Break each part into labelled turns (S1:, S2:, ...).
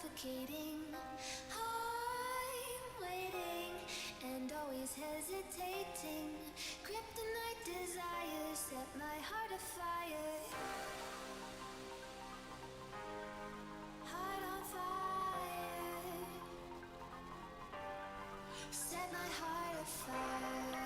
S1: suffocating. I'm waiting and always hesitating. Kryptonite desires set my heart afire. Heart on fire. Set my heart afire.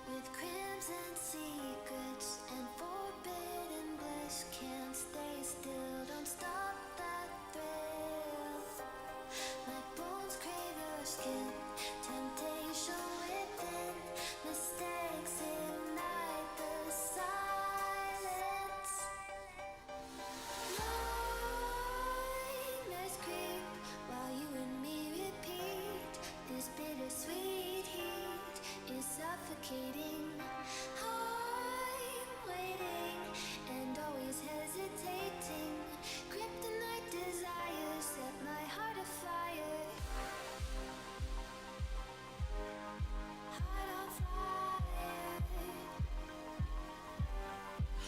S1: With crimson secrets and forbidden bliss, can't stay still, don't stop that thrill. My bones crave your skin, temptation within, mistakes ignite the silence. Nightmares creep while you and me repeat. This bittersweet heat is suffocating. I'm waiting and always hesitating. Kryptonite desires set my heart afire. Heart on fire.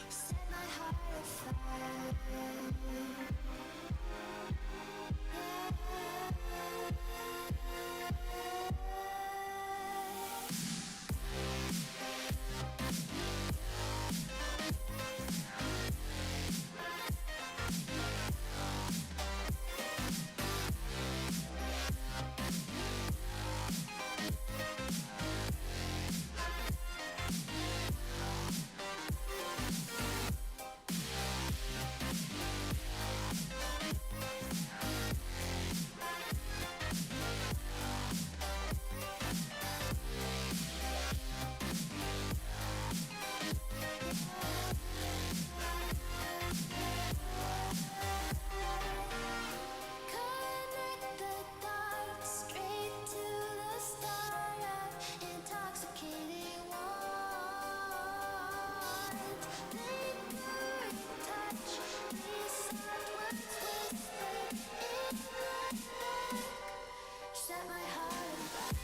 S1: Set my heart afire. Connect the dots straight to the start of intoxicating want. Lingering touch, reset what's whispered in the dark. Set my heart on fire.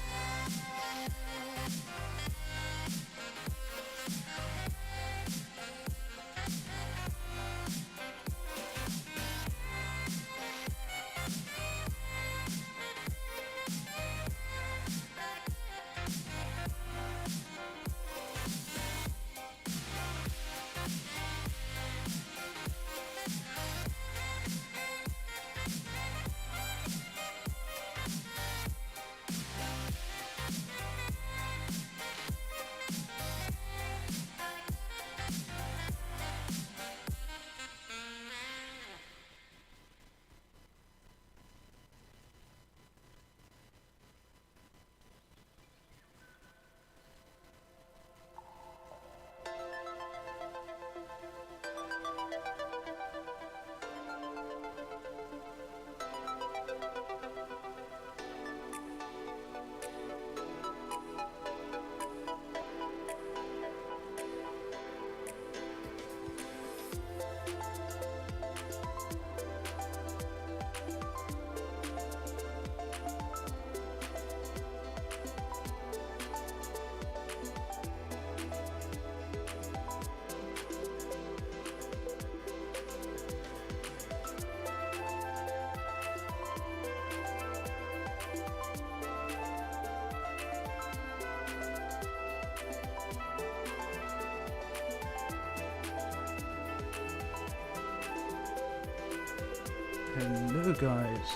S2: Hello guys,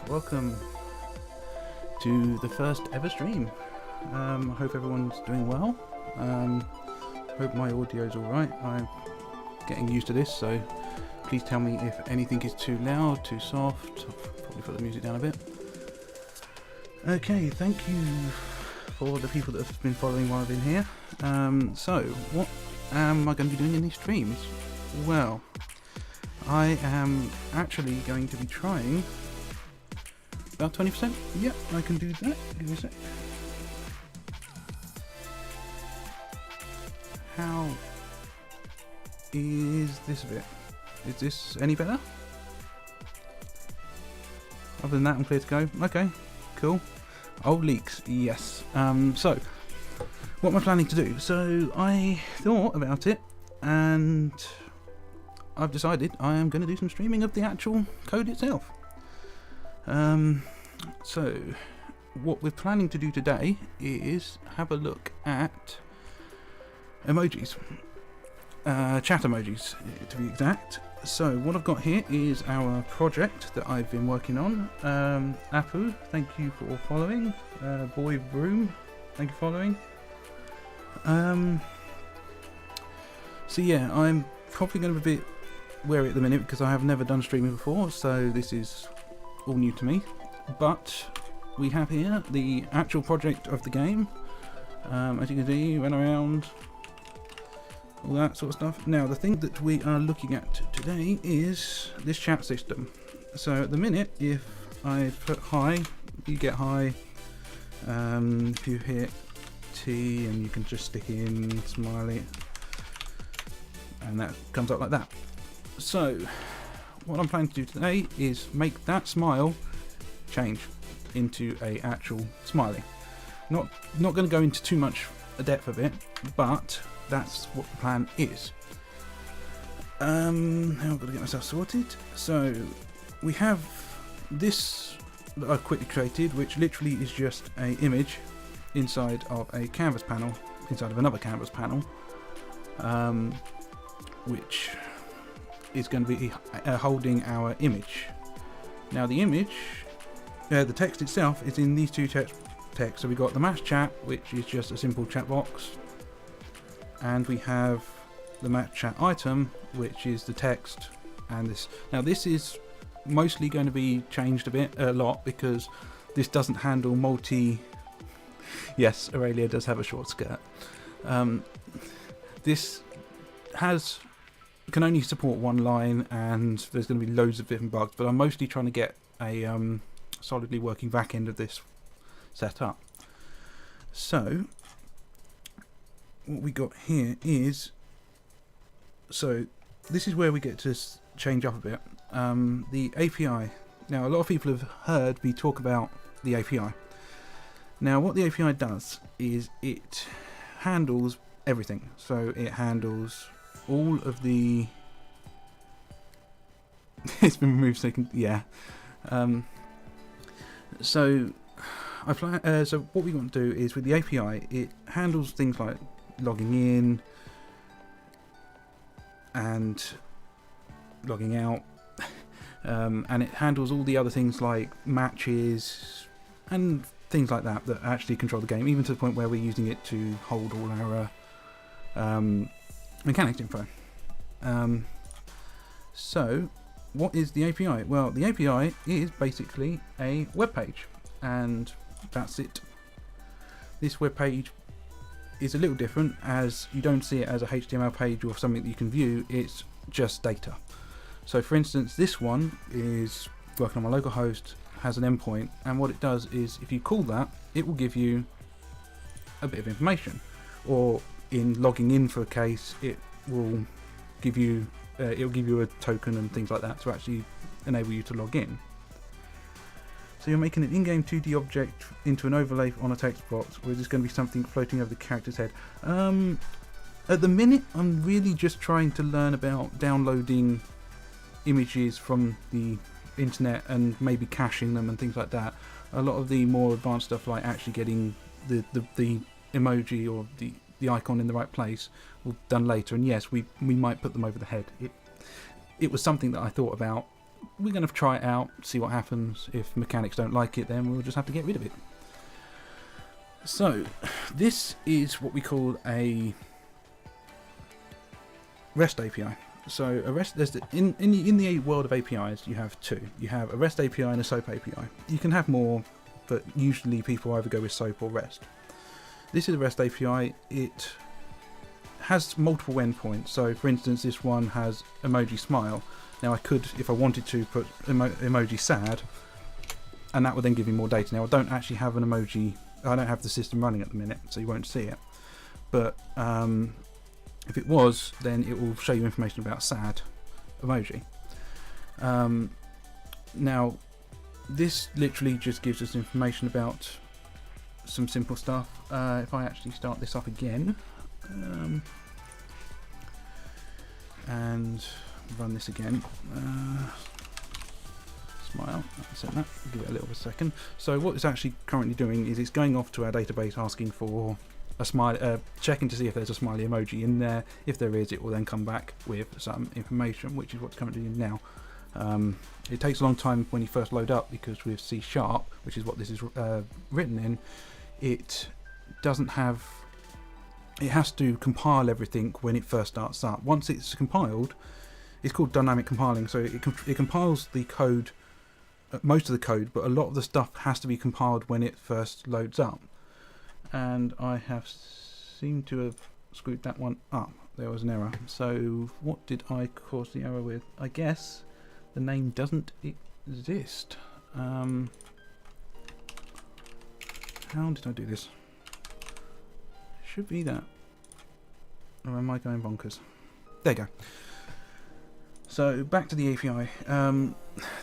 S2: welcome to the first ever stream. I hope everyone's doing well. Hope my audio's alright. I'm getting used to this, so Please tell me if anything is too loud, too soft. I'll probably put the music down a bit. Okay, thank you for the people that have been following while I've been here. So, what am I going to be doing in these streams? Well, I am actually going to be trying about 20%. Yep, I can do that. Give me a sec. How is this a bit? Is this any better? Other than that, I'm clear to go. Okay, cool. Old leaks, yes. So, what am I planning to do? So, I thought about it, and I've decided I am going to do some streaming of the actual code itself. So, what we're planning to do today is have a look at emojis. Chat emojis, to be exact. So, what I've got here is our project that I've been working on. Apu, thank you for following. Boy Broom, thank you for following. So yeah, I'm probably going to be a bit wary at the minute because I have never done streaming before, so this is all new to me. But we have here the actual project of the game. As you can see, run around, all that sort of stuff. Now, the thing that we are looking at today is this chat system. So at the minute, if I put hi, you get hi. If you hit T, and you can just stick in smiley, and that comes up like that. So what I'm planning to do today is make that smile change into a actual smiley. Not going to go into too much depth of it, but that's what the plan is. Now I've got to get myself sorted. So we have this that I've quickly created, which literally is just an image inside of a canvas panel, inside of another canvas panel, which is going to be holding our image. Now the image, the text itself is in these two text. So we've got the mass chat, which is just a simple chat box, and we have the mass chat item, which is the text and this. Now this is mostly going to be changed a lot because this doesn't handle multi. Yes, Aurelia does have a short skirt. This can only support one line, and there's going to be loads of different bugs, but I'm mostly trying to get a solidly working back end of this set up. So what we got here is, so this is where we get to change up a bit. The API. Now, a lot of people have heard me talk about the API. Now, what the API does is it handles everything. So it handles all of the. It's been removed, so yeah. So so what we want to do is with the API, it handles things like logging in and logging out, and it handles all the other things like matches and things like that that actually control the game, even to the point where we're using it to hold all our mechanics info. So what is the API? Well, the API is basically a web page, and that's it. This web page is a little different, as you don't see it as a HTML page or something that you can view. It's just data. So for instance, this one is working on my local host, has an endpoint, and what it does is if you call that, it will give you a bit of information, or in logging in for a case, it will give you a token and things like that to actually enable you to log in. So you're making an in-game 2D object into an overlay on a text box, or is this going to be something floating over the character's head? At the minute, I'm really just trying to learn about downloading images from the internet and maybe caching them and things like that. A lot of the more advanced stuff, like actually getting the emoji or the icon in the right place, will be done later. And yes, we might put them over the head. It was something that I thought about. We're going to try it out, see what happens. If mechanics don't like it, then we'll just have to get rid of it. So this is what we call a REST API. So a REST, in the world of APIs, you have two. You have a REST API and a SOAP API. You can have more, but usually people either go with SOAP or REST. This is a REST API. It has multiple endpoints. So for instance, this one has emoji smile. Now I could, if I wanted to, put emoji sad, and that would then give me more data. Now I don't actually have an emoji. I don't have the system running at the minute, so you won't see it. But if it was, then it will show you information about sad emoji. Now, this literally just gives us information about some simple stuff. If I actually start this up again and run this again, smile, set that, give it a little second. So what it's actually currently doing is it's going off to our database asking for a smile, checking to see if there's a smiley emoji in there. If there is, it will then come back with some information, which is what's currently in now. It takes a long time when you first load up, because with C#, which is what this is written in, it doesn't have, it has to compile everything when it first starts up. Once it's compiled, it's called dynamic compiling, so it compiles the code, most of the code, but a lot of the stuff has to be compiled when it first loads up. And I have seemed to have screwed that one up. There was an error. So what did I cause the error with? I guess the name doesn't exist. How did I do this? Should be that. Or am I going bonkers? There you go. So back to the API.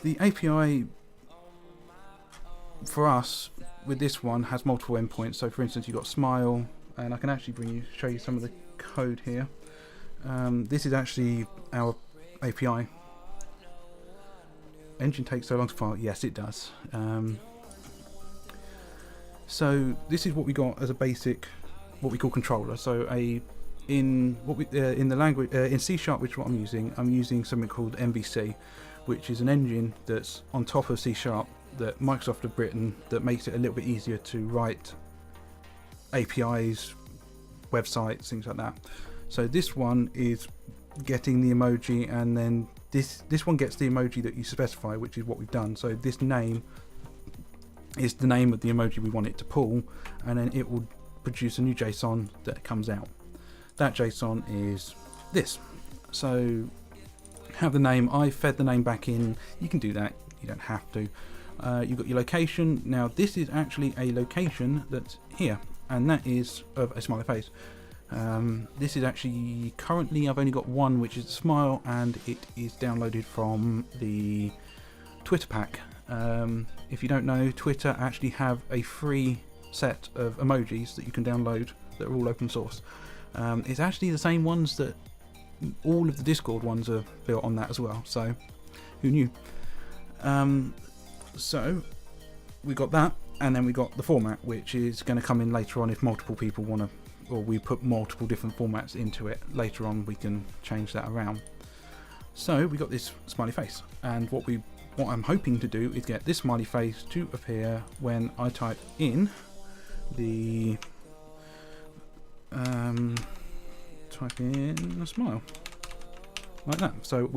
S2: The API for us with this one has multiple endpoints. So for instance, you've got smile, and I can actually show you some of the code here. This is actually our API. Engine takes so long to file. Yes, it does. So this is what we got as a basic, what we call controller. So in the language in C#, which is what I'm using something called MVC, which is an engine that's on top of C# that Microsoft have written that makes it a little bit easier to write APIs, websites, things like that. So this one is getting the emoji, and then this one gets the emoji that you specify, which is what we've done. So this name is the name of the emoji we want it to pull, and then it will produce a new JSON that comes out. That JSON is this. So have the name, I fed the name back in. You can do that, you don't have to. You've got your location. Now this is actually a location that's here, and that is of a smiley face. This is actually, currently I've only got one, which is a smile, and it is downloaded from the Twitter pack. If you don't know, Twitter actually have a free set of emojis that you can download that are all open source. It's actually the same ones that all of the Discord ones are built on that as well, so who knew? So we got that, and then we got the format, which is going to come in later on if multiple people want to, or we put multiple different formats into it. Later on we can change that around. So we got this smiley face, and what I'm hoping to do is get this smiley face to appear when I type in the type in a smile like that. So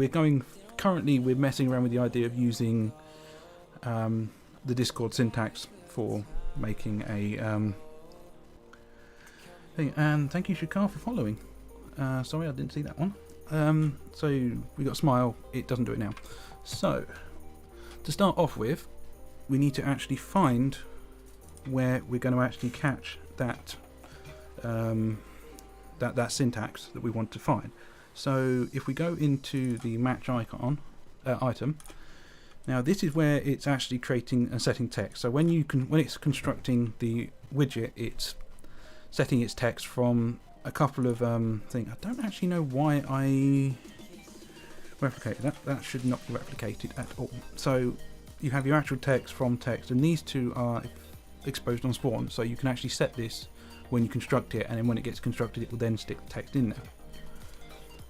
S2: currently we're messing around with the idea of using the Discord syntax for making a thing. And thank you, Shakar, for following. Sorry, I didn't see that one. So we got smile. It doesn't do it now. So to start off with, we need to actually find where we're going to actually catch that that syntax that we want to find. So if we go into the match icon item, now this is where it's actually creating and setting text. So when it's constructing the widget, it's setting its text from a couple of things. I don't actually know why I replicated that. That should not be replicated at all. So you have your actual text from text, and these two are exposed on spawn. So you can actually set this when you construct it, and then when it gets constructed, it will then stick the text in there.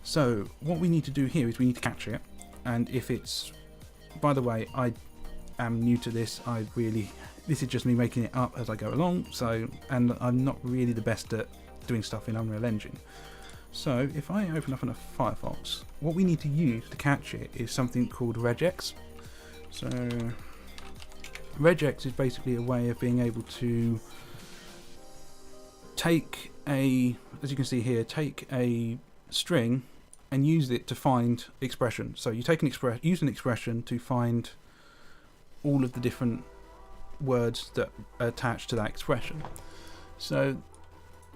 S2: So what we need to do here is we need to capture it, and if it's, by the way, I am new to this. This is just me making it up as I go along. So, and I'm not really the best at doing stuff in Unreal Engine. So if I open up in a Firefox, what we need to use to catch it is something called regex. So regex is basically a way of being able to take a, as you can see here, take a string and use it to find expression. So you take use an expression to find all of the different words that are attached to that expression. So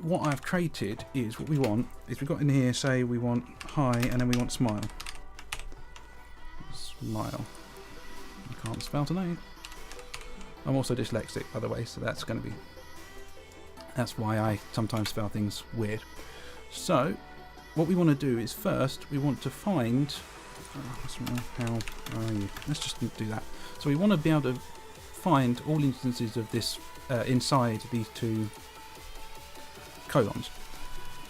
S2: what I've created is, what we want is, we've got in here, say we want hi and then we want smile. Smile. I can't spell today. I'm also dyslexic, by the way, so that's why I sometimes spell things weird. So what we want to do is, first we want to find how are you? Let's just do that. So we want to be able to find all instances of this inside these two colons.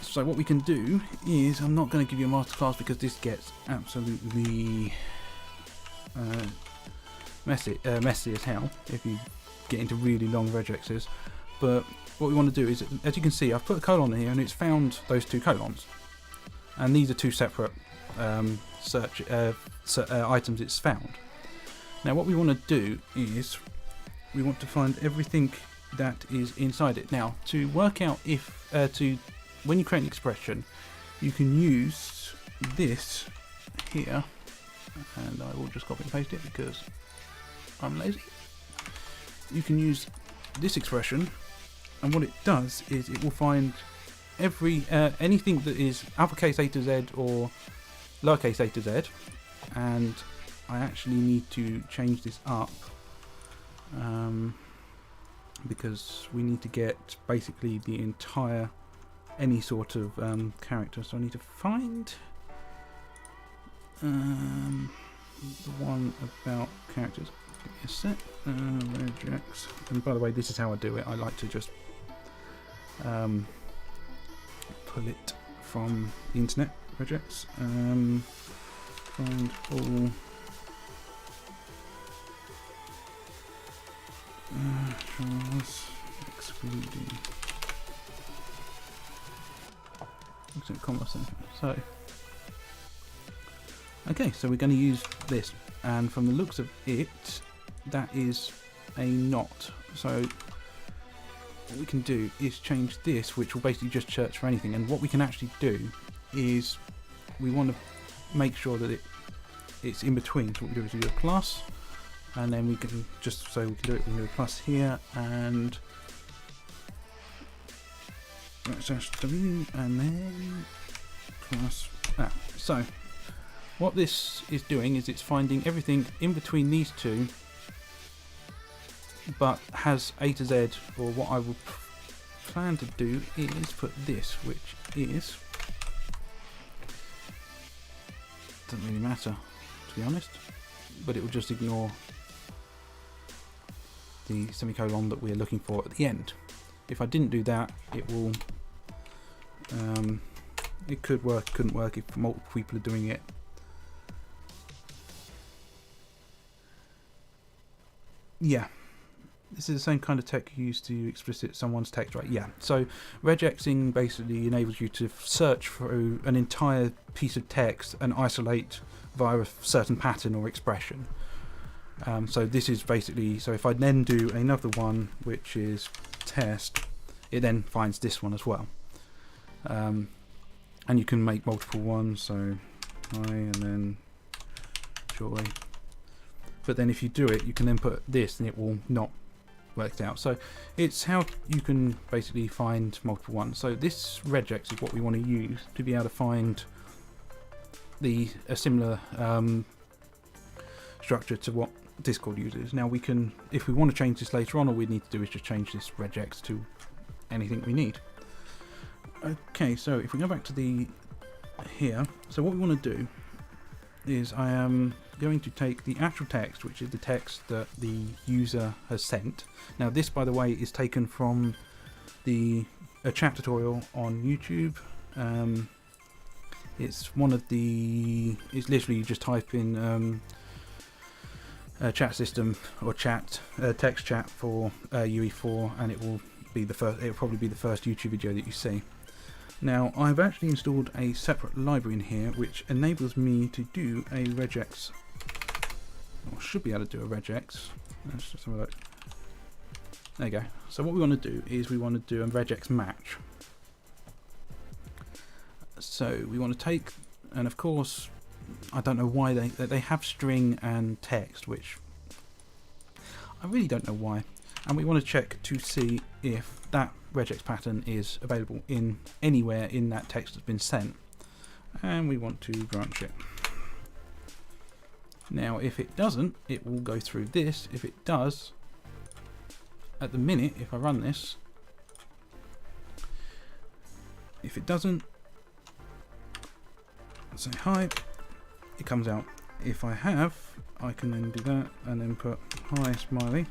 S2: So what we can do is, I'm not going to give you a masterclass because this gets absolutely messy as hell if you get into really long regexes. But what we want to do is, as you can see, I've put a colon in here and it's found those two colons, and these are two separate search items it's found. Now what we want to do is, we want to find everything that is inside it. Now, to work out if when you create an expression, you can use this here, and I will just copy and paste it because I'm lazy. You can use this expression, and what it does is it will find every anything that is uppercase A to Z or lowercase a to Z, and I actually need to change this up because we need to get basically the entire, any sort of character. So I need to find the one about characters. Give me a sec. Regex. And by the way, this is how I do it. I like to just pull it from the internet. Regex. Find all excluding comma center. So okay, so we're going to use this, and from the looks of it, that is a not. So what we can do is change this, which will basically just search for anything. And what we can actually do is, we want to make sure that it's in between. So what we do is we do a plus, and then we can just, so we can do it, we can do a plus here, and and then plus that. So what this is doing is, it's finding everything in between these two, but has A to Z, or what I will plan to do is put this, which is, doesn't really matter to be honest, but it will just ignore the semicolon that we're looking for at the end. If I didn't do that, it will it could work, couldn't work if multiple people are doing it. Yeah, this is the same kind of tech you use to explicit someone's text, right? Yeah, so regexing basically enables you to search through an entire piece of text and isolate via a certain pattern or expression. So this is basically, so if I then do another one, which is test, it then finds this one as well. And you can make multiple ones, so hi and then joy. But then if you do it, you can then put this and it will not work it out. So it's how you can basically find multiple ones. So this regex is what we want to use to be able to find a similar structure to what Discord uses. Now we can, if we want to change this later on, all we need to do is just change this regex to anything we need. Okay, so if we go back to the here, so what we want to do is, I am going to take the actual text, which is the text that the user has sent. Now this, by the way, is taken from a chat tutorial on YouTube. It's one of the, it's literally you just type in chat system or chat text chat for UE4, and it will be the first, it will probably be the first YouTube video that you see. Now I've actually installed a separate library in here which enables me to do a regex, or should be able to do a regex. Let's just have a look. There you go. So what we want to do is we want to do a regex match. So we want to take, and of course I don't know why they have string and text, which I really don't know why, and we want to check to see if that regex pattern is available in anywhere in that text that's been sent, and we want to branch it. Now if it doesn't, it will go through this. If it does, at the minute, if I run this, if it doesn't, say hi, it comes out. If I have, I can then do that and then put hi smiley.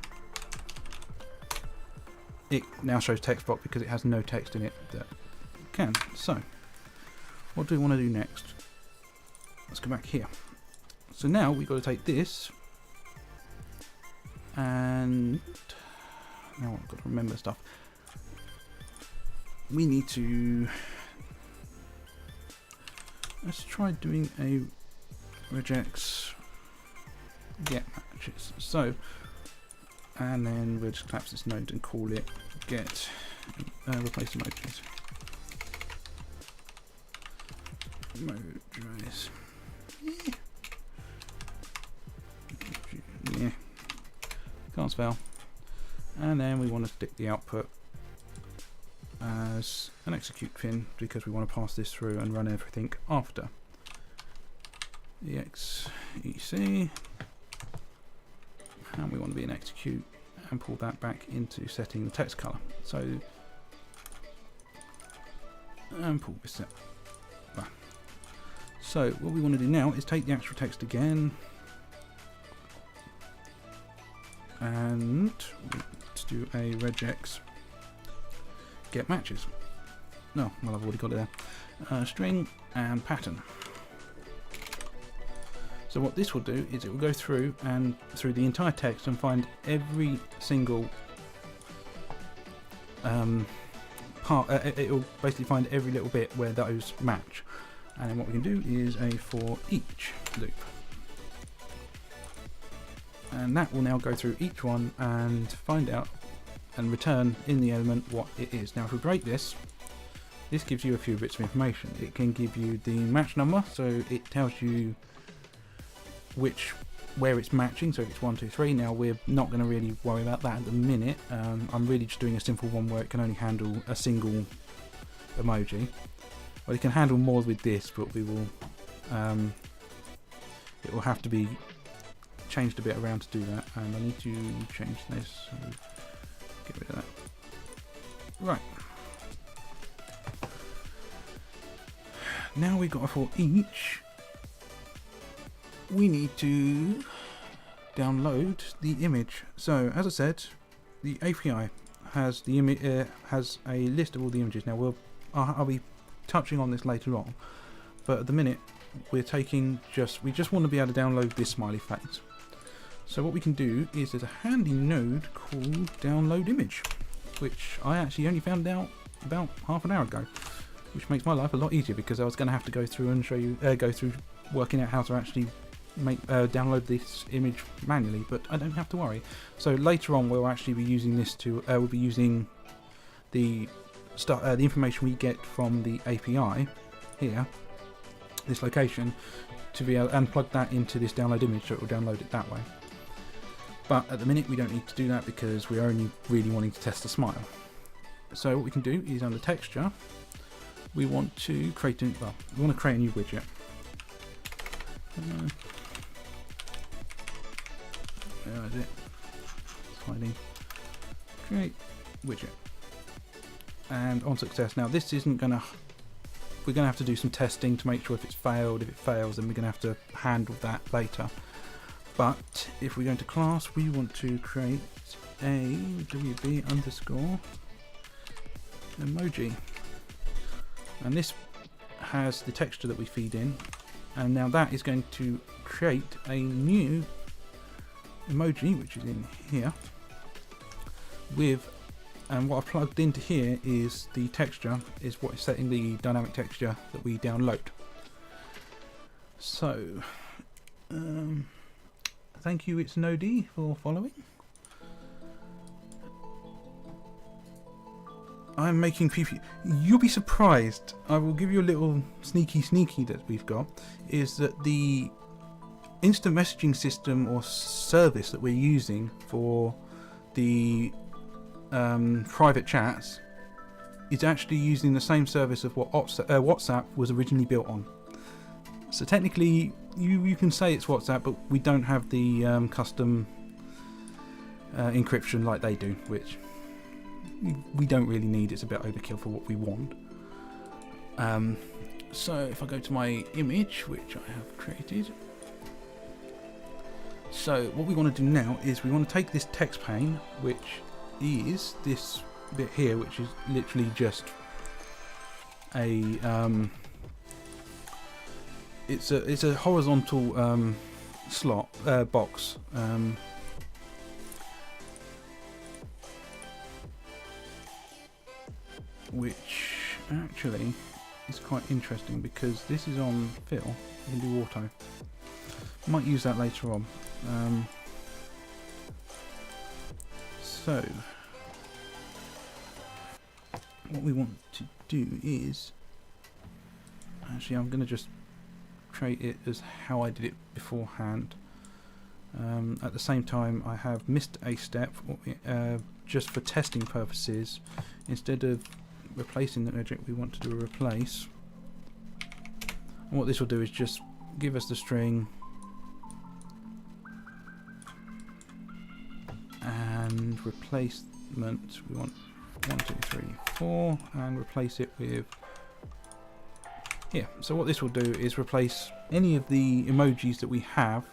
S2: It now shows text block because it has no text in it that can. So what do we want to do next? Let's go back here. So now we've got to take this, and now I've got to remember stuff. We need to, let's try doing a regex get matches. So, and then we'll just collapse this node and call it get replace emojis. Emojis. Yeah. Can't spell. And then we want to stick the output as an execute pin because we want to pass this through and run everything after. exec, and we want to be an execute and pull that back into setting the text color. So, and pull this up. So what we want to do now is take the actual text again, and let's do a regex get matches. No, well, I've already got it there. String and pattern. So what this will do is it will go through and through the entire text and find every single part. It will basically find every little bit where those match. And then what we can do is a for each loop. And that will now go through each one and find out and return in the element what it is. Now if we break this, this gives you a few bits of information. It can give you the match number, so it tells you where it's matching, so if it's 1, 2, 3. Now we're not going to really worry about that at the minute. I'm really just doing a simple one where it can only handle a single emoji. Well, it can handle more with this, but we will it will have to be changed a bit around to do that, and I need to change this, so get rid of that. Right, now we've got a for each. We need to download the image. So as I said, the API has the has a list of all the images. Now I'll be touching on this later on, but at the minute we're taking we just want to be able to download this smiley face. So what we can do is there's a handy node called download image, which I actually only found out about half an hour ago, which makes my life a lot easier because I was going to have to go through and show you go through working out how to actually download this image manually, but I don't have to worry. So later on we'll actually be using this to we'll be using the information we get from the API here, this location, to be able and plug that into this download image, so it will download it that way. But at the minute we don't need to do that because we're only really wanting to test the smile. So what we can do is under texture, we want to create a new widget. Where is it? It's hiding. Create widget. And on success. Now this isn't gonna. We're gonna have to do some testing to make sure if it's failed. If it fails, then we're gonna have to handle that later. But if we go into class, we want to create a wb underscore emoji, and this has the texture that we feed in, and now that is going to create a new emoji, which is in here, with And what I've plugged into here is the texture, is what is setting the dynamic texture that we download. So, thank you, it's Nodi, for following. I'm making PP. You'll be surprised. I will give you a little sneaky that we've got. Is that the instant messaging system or service that we're using for the private chats is actually using the same service of what WhatsApp was originally built on. So technically, you can say it's WhatsApp, but we don't have the custom encryption like they do, which we don't really need. It's a bit overkill for what we want. So if I go to my image, which I have created, so what we want to do now is we want to take this text pane, which is this bit here, which is literally just a it's a horizontal slot box, which actually is quite interesting because this is on fill. You can do auto. Might use that later on. So what we want to do is, actually I'm going to just create it as how I did it beforehand. At the same time, I have missed a step just for testing purposes. Instead of replacing the object, we want to do a replace. And what this will do is just give us the string and replacement. We want 1, 2, 3, 4 and replace it with here. So what this will do is replace any of the emojis that we have,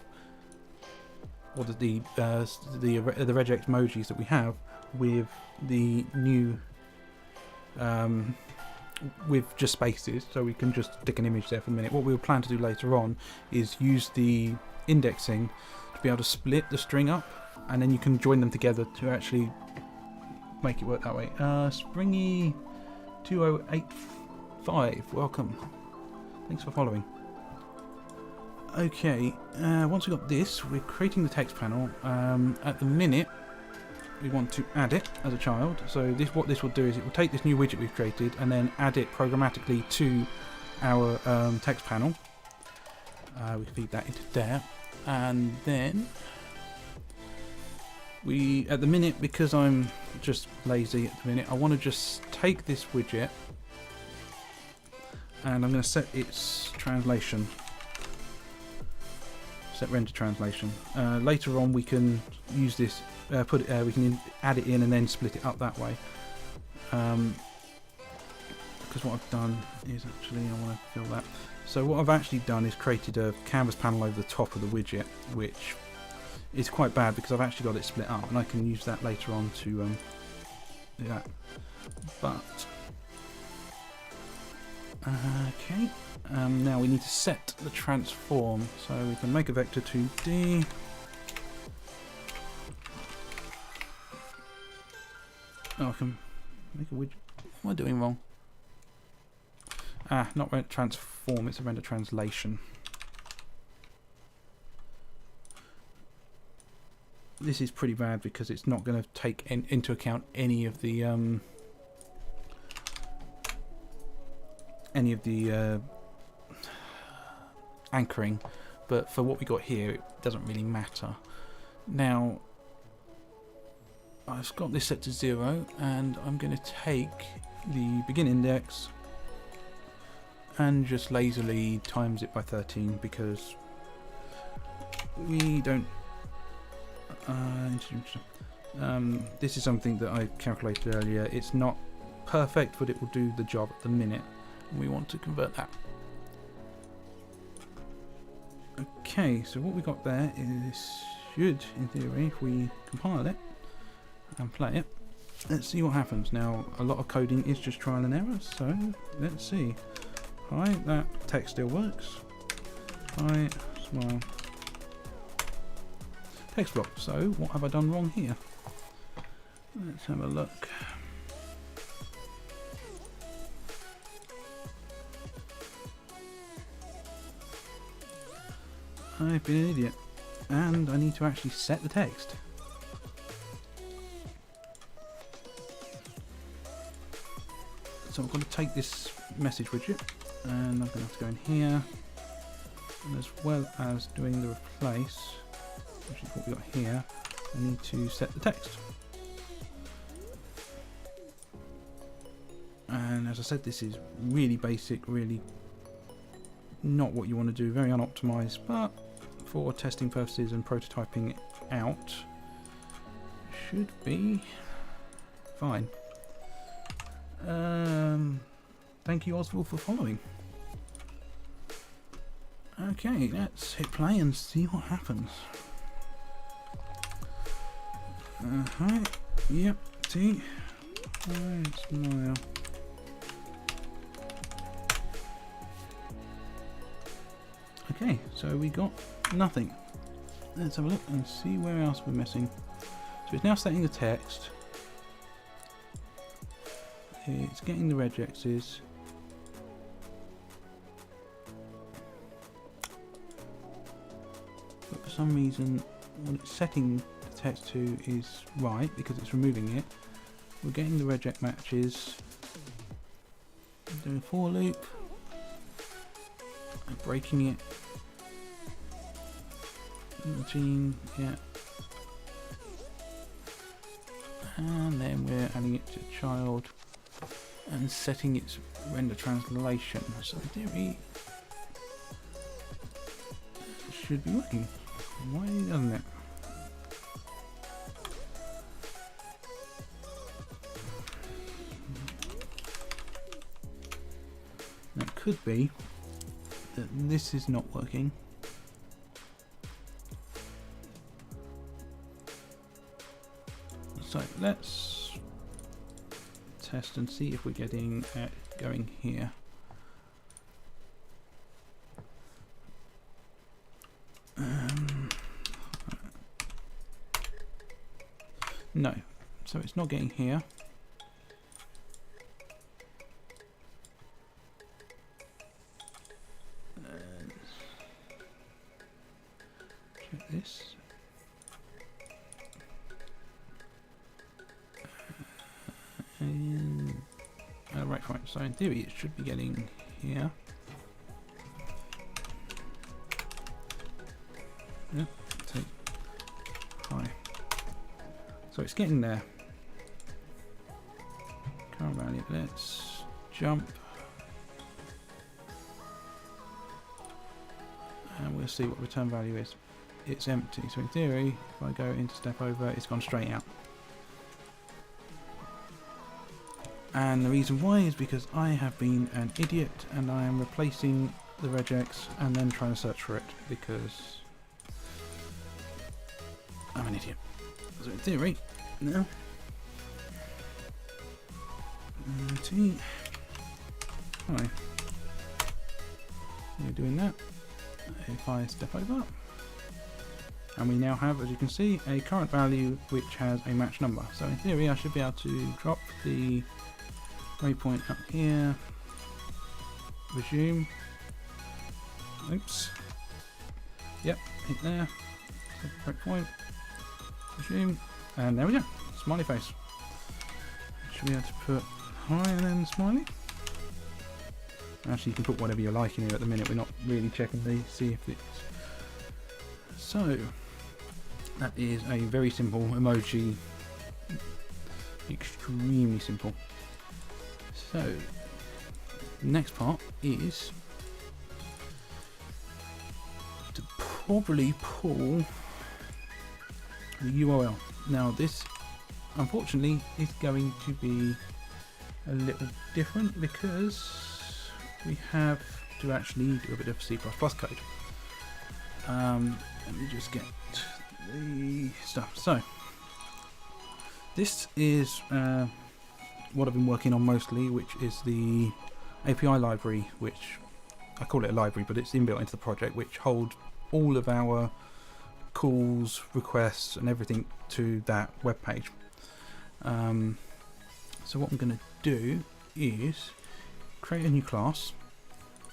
S2: or the regex emojis that we have, with the new with just spaces, so we can just stick an image there for a minute. What we'll plan to do later on is use the indexing to be able to split the string up, and then you can join them together to actually make it work that way. Springy 2085, welcome. Thanks for following. Okay, once we've got this, we're creating the text panel. At the minute, we want to add it as a child. So what this will do is it will take this new widget we've created and then add it programmatically to our text panel. We feed that into there, and then at the minute, because I'm just lazy at the minute, I want to just take this widget and I'm going to set its translation. Set render translation. Later on, we can use this. We can add it in and then split it up that way. Because what I've done is actually I want to fill that. So what I've actually done is created a canvas panel over the top of the widget, which is quite bad because I've actually got it split up, and I can use that later on to do that. But okay. Now we need to set the transform, so we can make a vector 2D. Oh, I can make a widget. What am I doing wrong? Not render transform, it's a render translation. This is pretty bad because it's not going to take into account any of the anchoring, but for what we got here, it doesn't really matter. Now, I've got this set to 0, and I'm going to take the begin index and just lazily times it by 13 because we don't. This is something that I calculated earlier. It's not perfect, but it will do the job at the minute. And we want to convert that. Okay, so what we got there is should, in theory, if we compile it and play it, let's see what happens. Now, a lot of coding is just trial and error, so let's see. Hi, that text still works. Hi, smile. Text block. So, what have I done wrong here? Let's have a look. I've been an idiot. And I need to actually set the text. So I'm going to take this message widget and I'm going to have to go in here, and as well as doing the replace, which is what we got here, I need to set the text. And as I said, this is really basic, really not what you want to do, very unoptimized, but for testing purposes and prototyping it out, should be fine. Thank you, Oswald, for following. Okay, let's hit play and see what happens. Yep, see? Smile. Okay, so we got nothing. Let's have a look and see where else we're missing. So it's now setting the text. It's getting the regexes. But for some reason, what it's setting the text to is right because it's removing it. We're getting the regex matches. Doing a for loop. Breaking it. Routine, yeah. And then we're adding it to child and setting its render translation. So in theory, it should be working. Why doesn't it? Now it could be that this is not working. So let's test and see if we're getting going here. No, so it's not getting here. Check this. Right, so in theory it should be getting here. Yep, take high. So it's getting there. Current value, let's jump. And we'll see what return value is. It's empty, so in theory, if I go into step over, it's gone straight out. And the reason why is because I have been an idiot and I am replacing the regex and then trying to search for it because I'm an idiot. So in theory, no. Hi. We're doing that. If I step over, and we now have, as you can see, a current value which has a match number. So in theory, I should be able to drop the waypoint up here, resume, oops, yep, hit there, breakpoint, resume, and there we go, smiley face. Should be able to put hi and then smiley. Actually, you can put whatever you like in here at the minute, we're not really checking to see if it's... So, that is a very simple emoji, extremely simple. So, the next part is to probably pull the URL. Now this, unfortunately, is going to be a little different because we have to actually do a bit of C++ code. Let me just get the stuff. So, this is what I've been working on mostly, which is the API library, which I call it a library, but it's inbuilt into the project, which holds all of our calls, requests, and everything to that web page. So what I'm going to do is create a new class.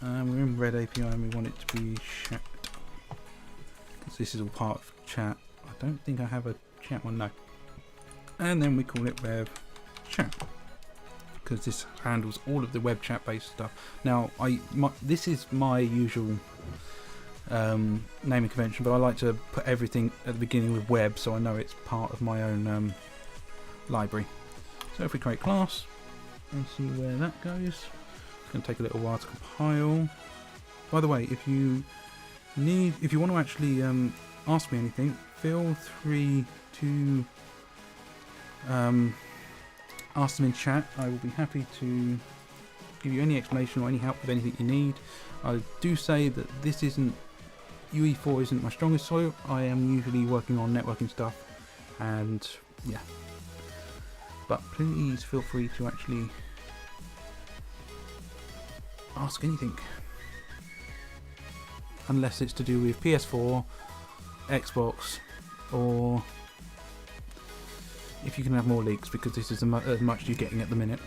S2: We're in Red API and we want it to be since this is all part of chat. I don't think I have a chat one, no. And then we call it web chat, because this handles all of the web chat based stuff. Now, this is my usual naming convention, but I like to put everything at the beginning with web, so I know it's part of my own library. So if we create class and see where that goes, it's going to take a little while to compile. By the way, if you want to actually ask me anything, feel free to ask them in chat. I will be happy to give you any explanation or any help with anything you need. I do say that this isn't, UE4 isn't my strongest soil. I am usually working on networking stuff, and yeah. But please feel free to actually ask anything. Unless it's to do with PS4, Xbox, or if you can have more leaks, because this is as much as you're getting at the minute.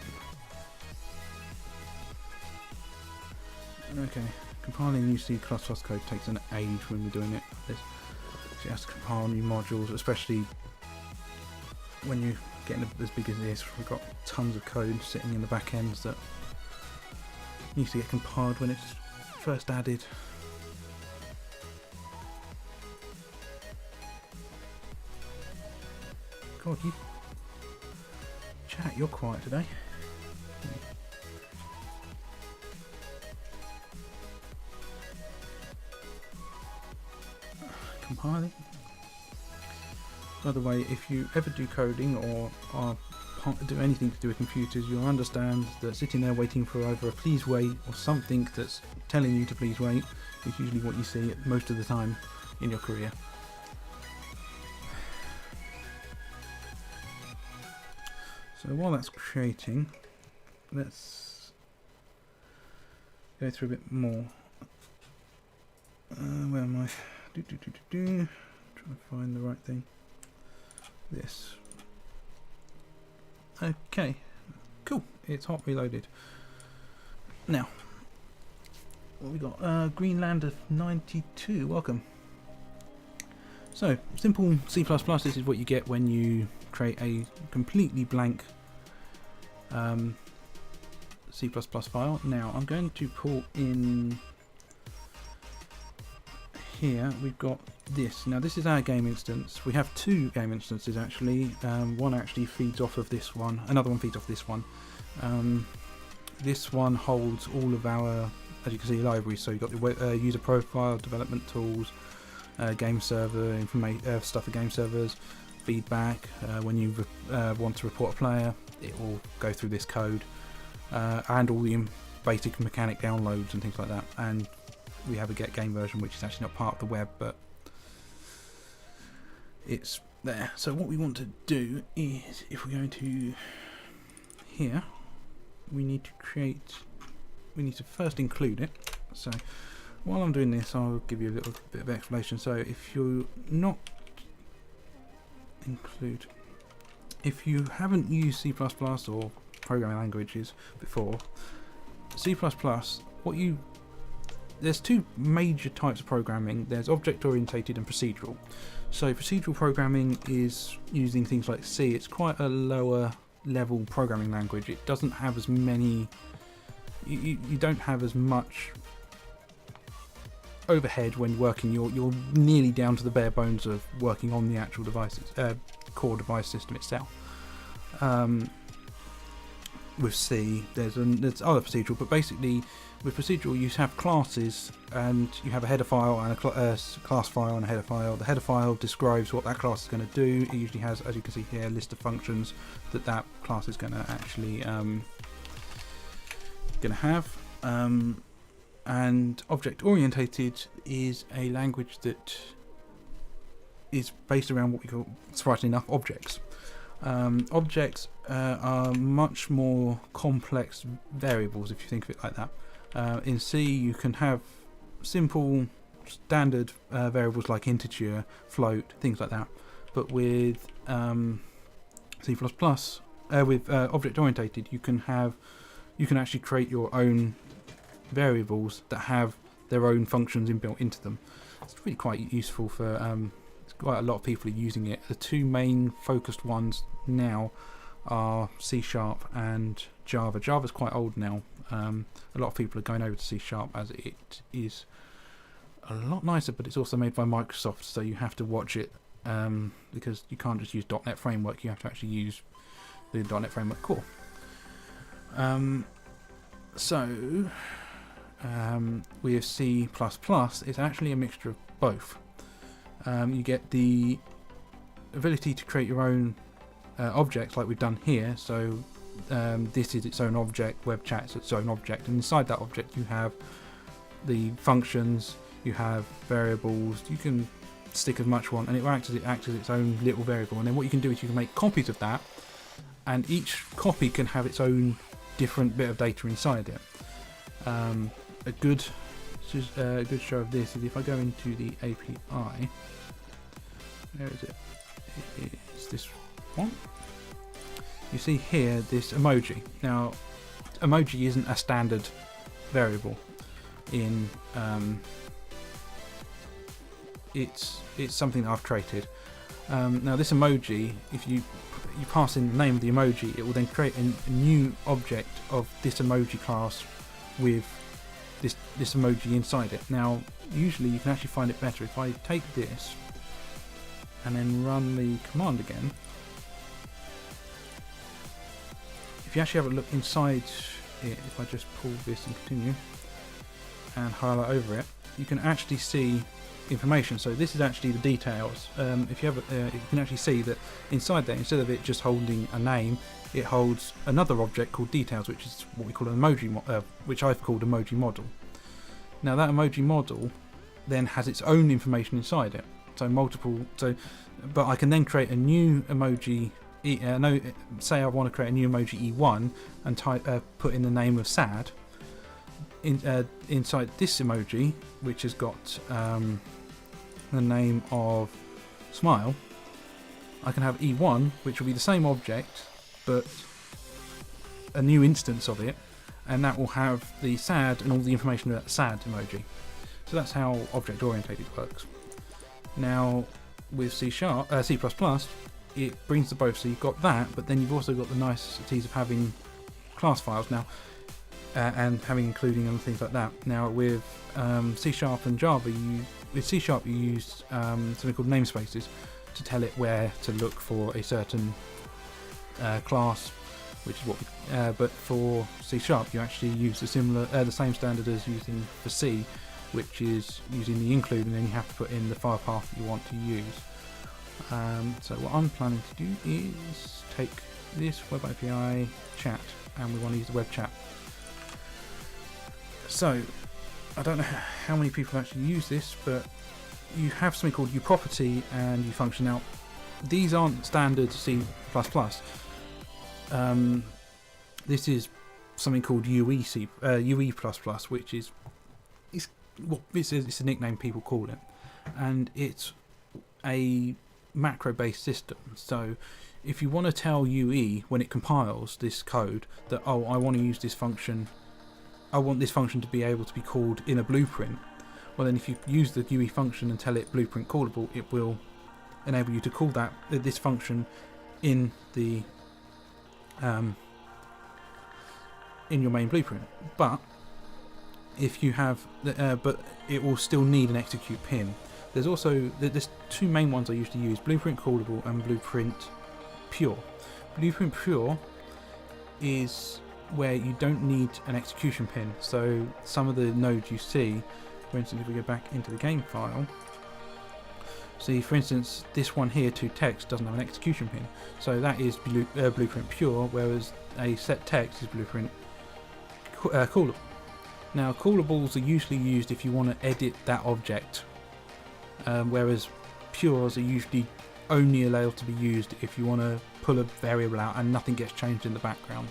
S2: Okay, compiling new C++ code takes an age when we're doing it. So you have to compile new modules, especially when you're getting as big as this. We've got tons of code sitting in the back ends that needs to get compiled when it's first added. God, you chat, you're quiet today. Compiling. By the way, if you ever do coding or do anything to do with computers, you'll understand that sitting there waiting for either a please wait or something that's telling you to please wait is usually what you see most of the time in your career. So while that's creating, let's go through a bit more. Where am I? Trying to find the right thing. This. Okay, cool. It's hot reloaded. Now, what we got? Greenlander 92. Welcome. So simple C++. This is what you get when you create a completely blank C++ file. Now I'm going to pull in here. We've got this. Now this is our game instance. We have two game instances actually. One actually feeds off of this one. Another one feeds off this one. This one holds all of our, as you can see, libraries. So you've got the user profile, development tools, game server stuff for game servers, feedback. When you want to report a player, it will go through this code, and all the basic mechanic downloads and things like that. And we have a get game version, which is actually not part of the web, but it's there. So what we want to do is, if we go into here, we need to first include it. So while I'm doing this, I'll give you a little bit of explanation. So if you're not if you haven't used C++ or programming languages before, C++, there's two major types of programming. There's object orientated and procedural. So procedural programming is using things like C. It's quite a lower level programming language. It doesn't have as many, you don't have as much overhead when working. You're nearly down to the bare bones of working on the actual devices, core device system itself. With C, there's other procedural, but basically with procedural you have classes, and you have a header file and a class file and a header file. The header file describes what that class is going to do. It usually has, as you can see here, a list of functions that class is going to actually have. And object orientated is a language that is based around what we call, surprisingly enough, objects. Objects are much more complex variables, if you think of it like that. In C you can have simple standard variables like integer, float, things like that, but with C++, with object orientated, you can actually create your own variables that have their own functions inbuilt into them. it's really quite useful for quite a lot of people are using it. The two main focused ones now are C# and Java. Java's quite old now. A lot of people are going over to C# as it is a lot nicer, but it's also made by Microsoft, so you have to watch it because you can't just use .NET Framework, you have to actually use the .NET Framework core. With C++, it's actually a mixture of both. You get the ability to create your own objects like we've done here. So this is its own object, web chat is its own object, and inside that object you have the functions, you have variables, you can stick as much you want, and it acts as its own little variable. And then what you can do is you can make copies of that, and each copy can have its own different bit of data inside it. A good show of this is if I go into the API. Where is it? It's this one. You see here this emoji. Now, emoji isn't a standard variable in it's something that I've created. Now this emoji, if you pass in the name of the emoji, it will then create a new object of this emoji class with this emoji inside it. Now usually you can actually find it better if I take this and then run the command again. If you actually have a look inside it, if I just pull this and continue and highlight over it, you can actually see information. So this is actually the details. If you have, you can actually see that inside there, instead of it just holding a name, it holds another object called details, which is what we call an emoji, which I've called emoji model. Now that emoji model then has its own information inside it. So but I can then create a new emoji. Say I want to create a new emoji E1 and put in the name of sad. Inside this emoji, which has got the name of smile, I can have E1, which will be the same object but a new instance of it, and that will have the sad and all the information about the sad emoji. So that's how object oriented works. Now with C++, it brings the both. So you've got that, but then you've also got the niceties of having class files now. And having including and things like that. Now with C# and Java, with C# you use something called namespaces to tell it where to look for a certain class, which is what. But for C# you actually use the same standard as using for C, which is using the include, and then you have to put in the file path that you want to use. So what I'm planning to do is take this web API chat, and we want to use the web chat. So, I don't know how many people actually use this, but you have something called uProperty and uFunction. Now, these aren't standard C++. This is something called UE++, which is it's a nickname people call it, and it's a macro-based system. So, if you want to tell UE when it compiles this code that I want to use this function. I want this function to be able to be called in a blueprint. Well, then if you use the UE function and tell it blueprint callable, it will enable you to call this function in the in your main blueprint. But if you have, but it will still need an execute pin. There's two main ones I used to use: blueprint callable and blueprint pure. Blueprint pure is where you don't need an execution pin. So some of the nodes you see, for instance, if we go back into the game file, see for instance this one here, toText, doesn't have an execution pin. So that is blueprint pure, whereas a set text is blueprint callable. Now callables are usually used if you want to edit that object, whereas pures are usually only allowed to be used if you want to pull a variable out and nothing gets changed in the background.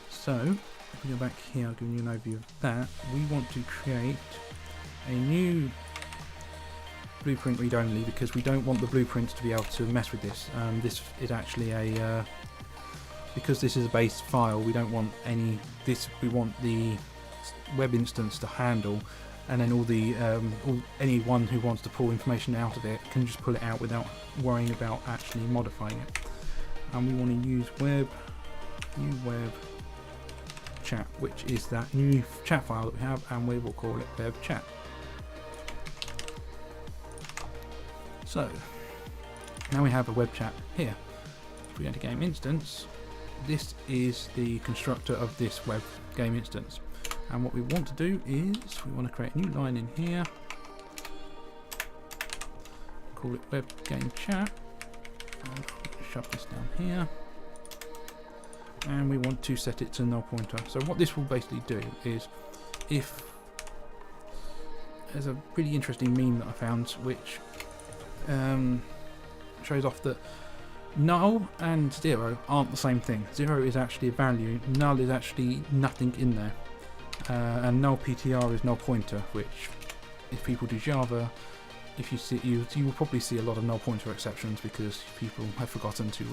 S2: So if we go back here, I'll give you an overview of that. We want to create a new blueprint read only because we don't want the blueprints to be able to mess with this. This is actually a because this is a base file. We don't want we want the web instance to handle and then anyone who wants to pull information out of it can just pull it out without worrying about actually modifying it. And we want to use new web chat, which is that new chat file that we have, and we will call it web chat. So now we have a web chat here. If we go to game instance, this is the constructor of this web game instance, and what we want to do is we want to create a new line in here, call it web game chat, and shove this down here, and we want to set it to null pointer. So what this will basically do is, if there's a really interesting meme that I found which shows off that null and 0 aren't the same thing. 0 is actually a value, null is actually nothing in there, and null PTR is null pointer, which if people do Java, if you see, you will probably see a lot of null pointer exceptions because people have forgotten to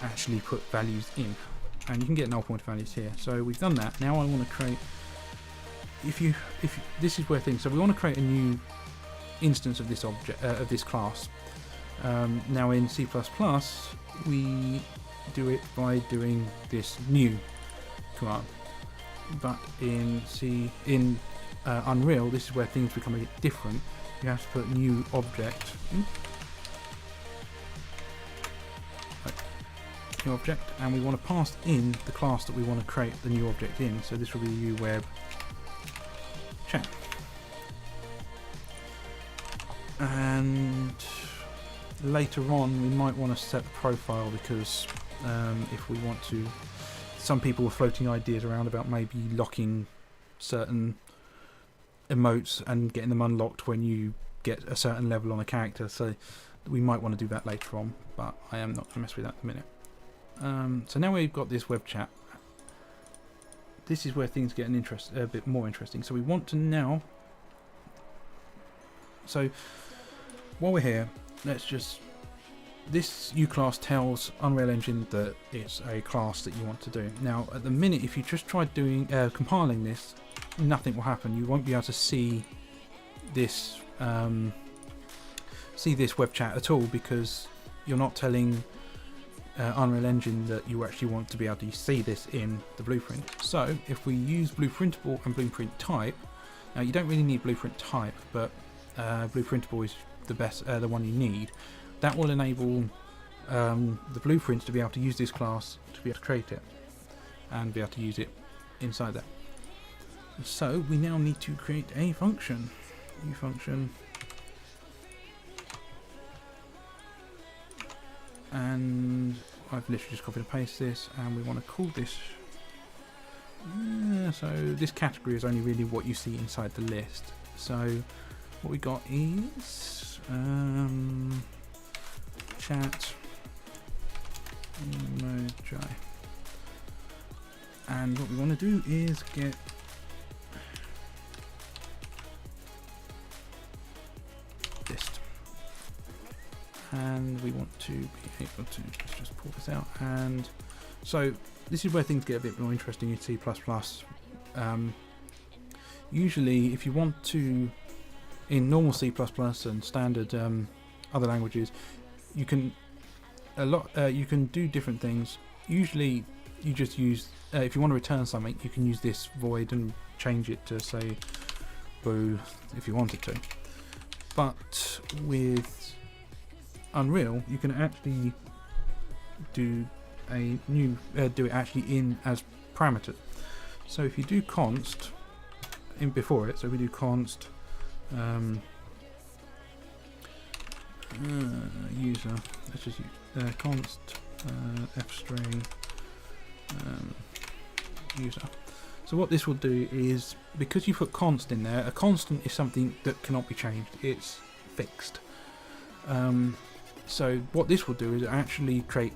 S2: actually put values in, and you can get null pointer values here. So we've done that. Now I want to create, this is where things, so we want to create a new instance of this object, of this class. Now in C++, we do it by doing this new command, but in Unreal, this is where things become a bit different. You have to put new object, new object, and we want to pass in the class that we want to create the new object in. So this will be new web chat, and later on we might want to set the profile, because if we want to, some people were floating ideas around about maybe locking certain emotes and getting them unlocked when you get a certain level on a character, so we might want to do that later on, but I am not going to mess with that in a minute. So now we've got this web chat, this is where things get a bit more interesting. So we want to now, so while we're here, let's just, this uClass tells Unreal Engine that it's a class that you want to do. Now at the minute, if you just try doing compiling this, nothing will happen. You won't be able to see this web chat at all, because you're not telling Unreal Engine that you actually want to be able to see this in the blueprint. So if we use blueprintable and blueprint type, now you don't really need blueprint type, but blueprintable is the best, the one you need. That will enable the blueprints to be able to use this class to be able to create it and be able to use it inside that. So we now need to create a function, new function, and I've literally just copied and pasted this, and we want to call this, so this category is only really what you see inside the list. So what we got is chat emoji, and what we want to do is get list, and we want to be able to, let's just pull this out, and so this is where things get a bit more interesting in C++. Usually if you want to, in normal C++ and standard other languages, you can you can do different things. Usually you just use, if you want to return something, you can use this void and change it to say boo if you wanted to. But with Unreal, you can actually do a new do it actually in as parameters. So if you do const in before it, so we do const user, let's just use const f-string user. So what this will do is, because you put const in there, a constant is something that cannot be changed, it's fixed. So what this will do is actually create,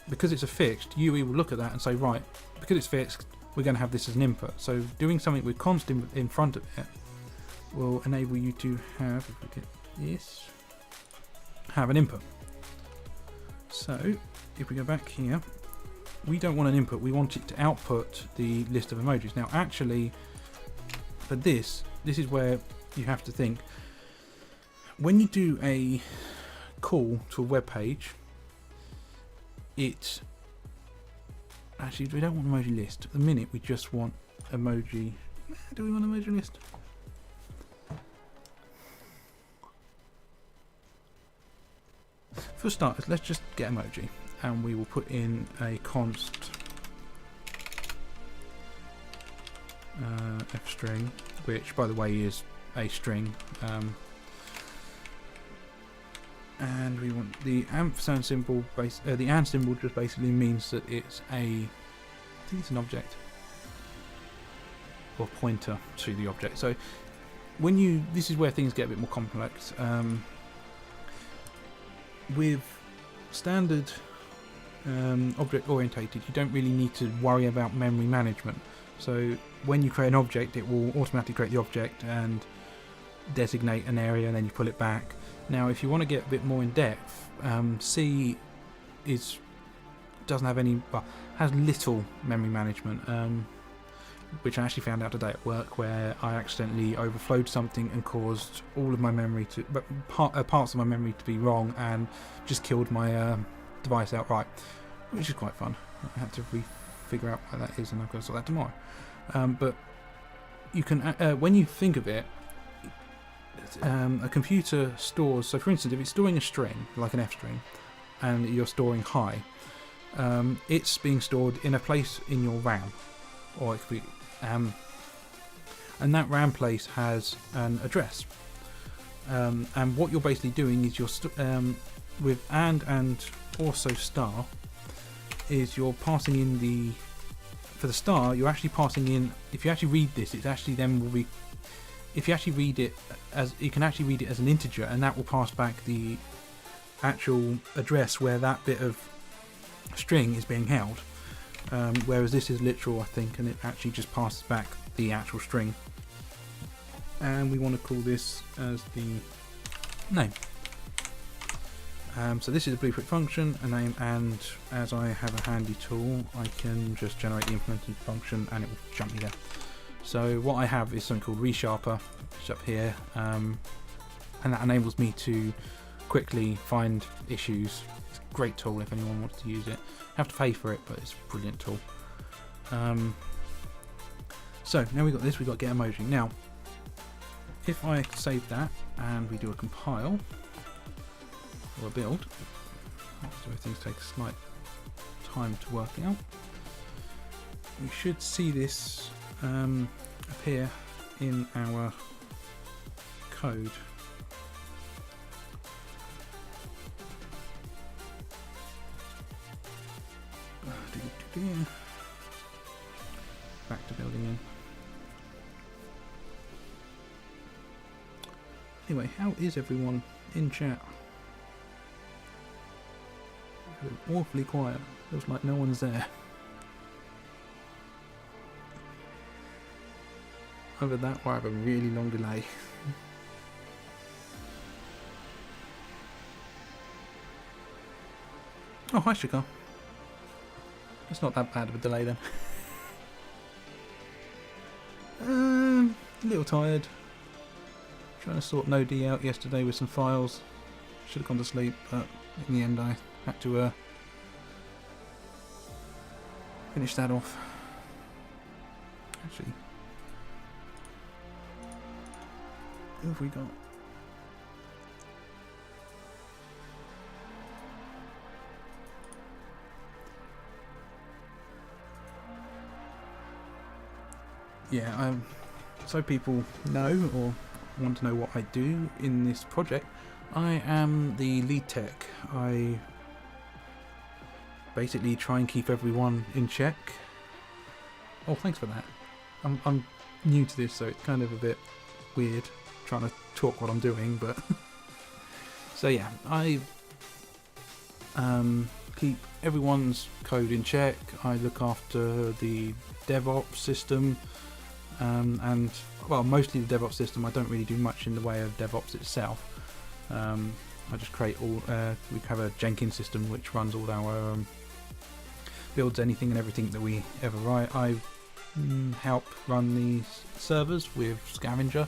S2: because it's a fixed, UE will look at that and say, right, because it's fixed, we're going to have this as an input. So doing something with const in front of it will enable you to have, if we get this, have an input. So if we go back here, we don't want an input, we want it to output the list of emojis. Now actually for this, this is where you have to think. When you do a call to a web page, it actually, we don't want emoji list at the minute. We just want emoji. Do we want emoji list? For starters, let's just get emoji, and we will put in a const f string, which by the way is a string, and we want the ampersand symbol. The and symbol just basically means that it's I think it's an object or pointer to the object. So when this is where things get a bit more complex. With standard object orientated, you don't really need to worry about memory management. So when you create an object, it will automatically create the object and designate an area, and then you pull it back. Now if you want to get a bit more in depth, C doesn't have any, well, has little memory management, which I actually found out today at work, where I accidentally overflowed something and caused all of my memory to, parts of my memory to be wrong, and just killed my device outright, which is quite fun. I had to figure out why that is, and I've got to sort that tomorrow. But you can, when you think of it, a computer stores. So, for instance, if it's storing a string like an F string, and you're storing high, it's being stored in a place in your RAM, or it could be, and that RAM place has an address. And what you're basically doing is with and also star, is you're passing in for the star, you're actually passing in, if you actually read this, it's actually then will be, if you actually read it as, you can actually read it as an integer, and that will pass back the actual address where that bit of string is being held. Whereas this is literal, I think, and it actually just passes back the actual string. And we want to call this as the name. So this is a blueprint function, a name, and as I have a handy tool, I can just generate the implemented function and it will jump me there. So what I have is something called resharper, which is up here, and that enables me to quickly find issues. It's a great tool if anyone wants to use it. You have to pay for it, but it's a brilliant tool. So now we've got this, we've got get emoji. Now, if I save that and we do a compile or a build, so things take a slight time to work out, we should see this appear in our code. Back to building in. Anyway, how is everyone in chat? Awfully quiet. Feels like no one's there. Either that or I have a really long delay. Oh, hi Shikar. It's not that bad of a delay then. A little tired. Trying to sort Node out yesterday with some files. Should have gone to sleep, but in the end I had to finish that off. Actually, who have we got? Yeah, so people know or want to know what I do in this project. I am the lead tech. I basically try and keep everyone in check. Oh, thanks for that. I'm new to this, so it's kind of a bit weird trying to talk what I'm doing, but so yeah, I keep everyone's code in check. I look after the DevOps system, and well, mostly the DevOps system. I don't really do much in the way of DevOps itself. I just create all, we have a Jenkins system which runs all our builds anything and everything that we ever write. I help run these servers with Scavenger,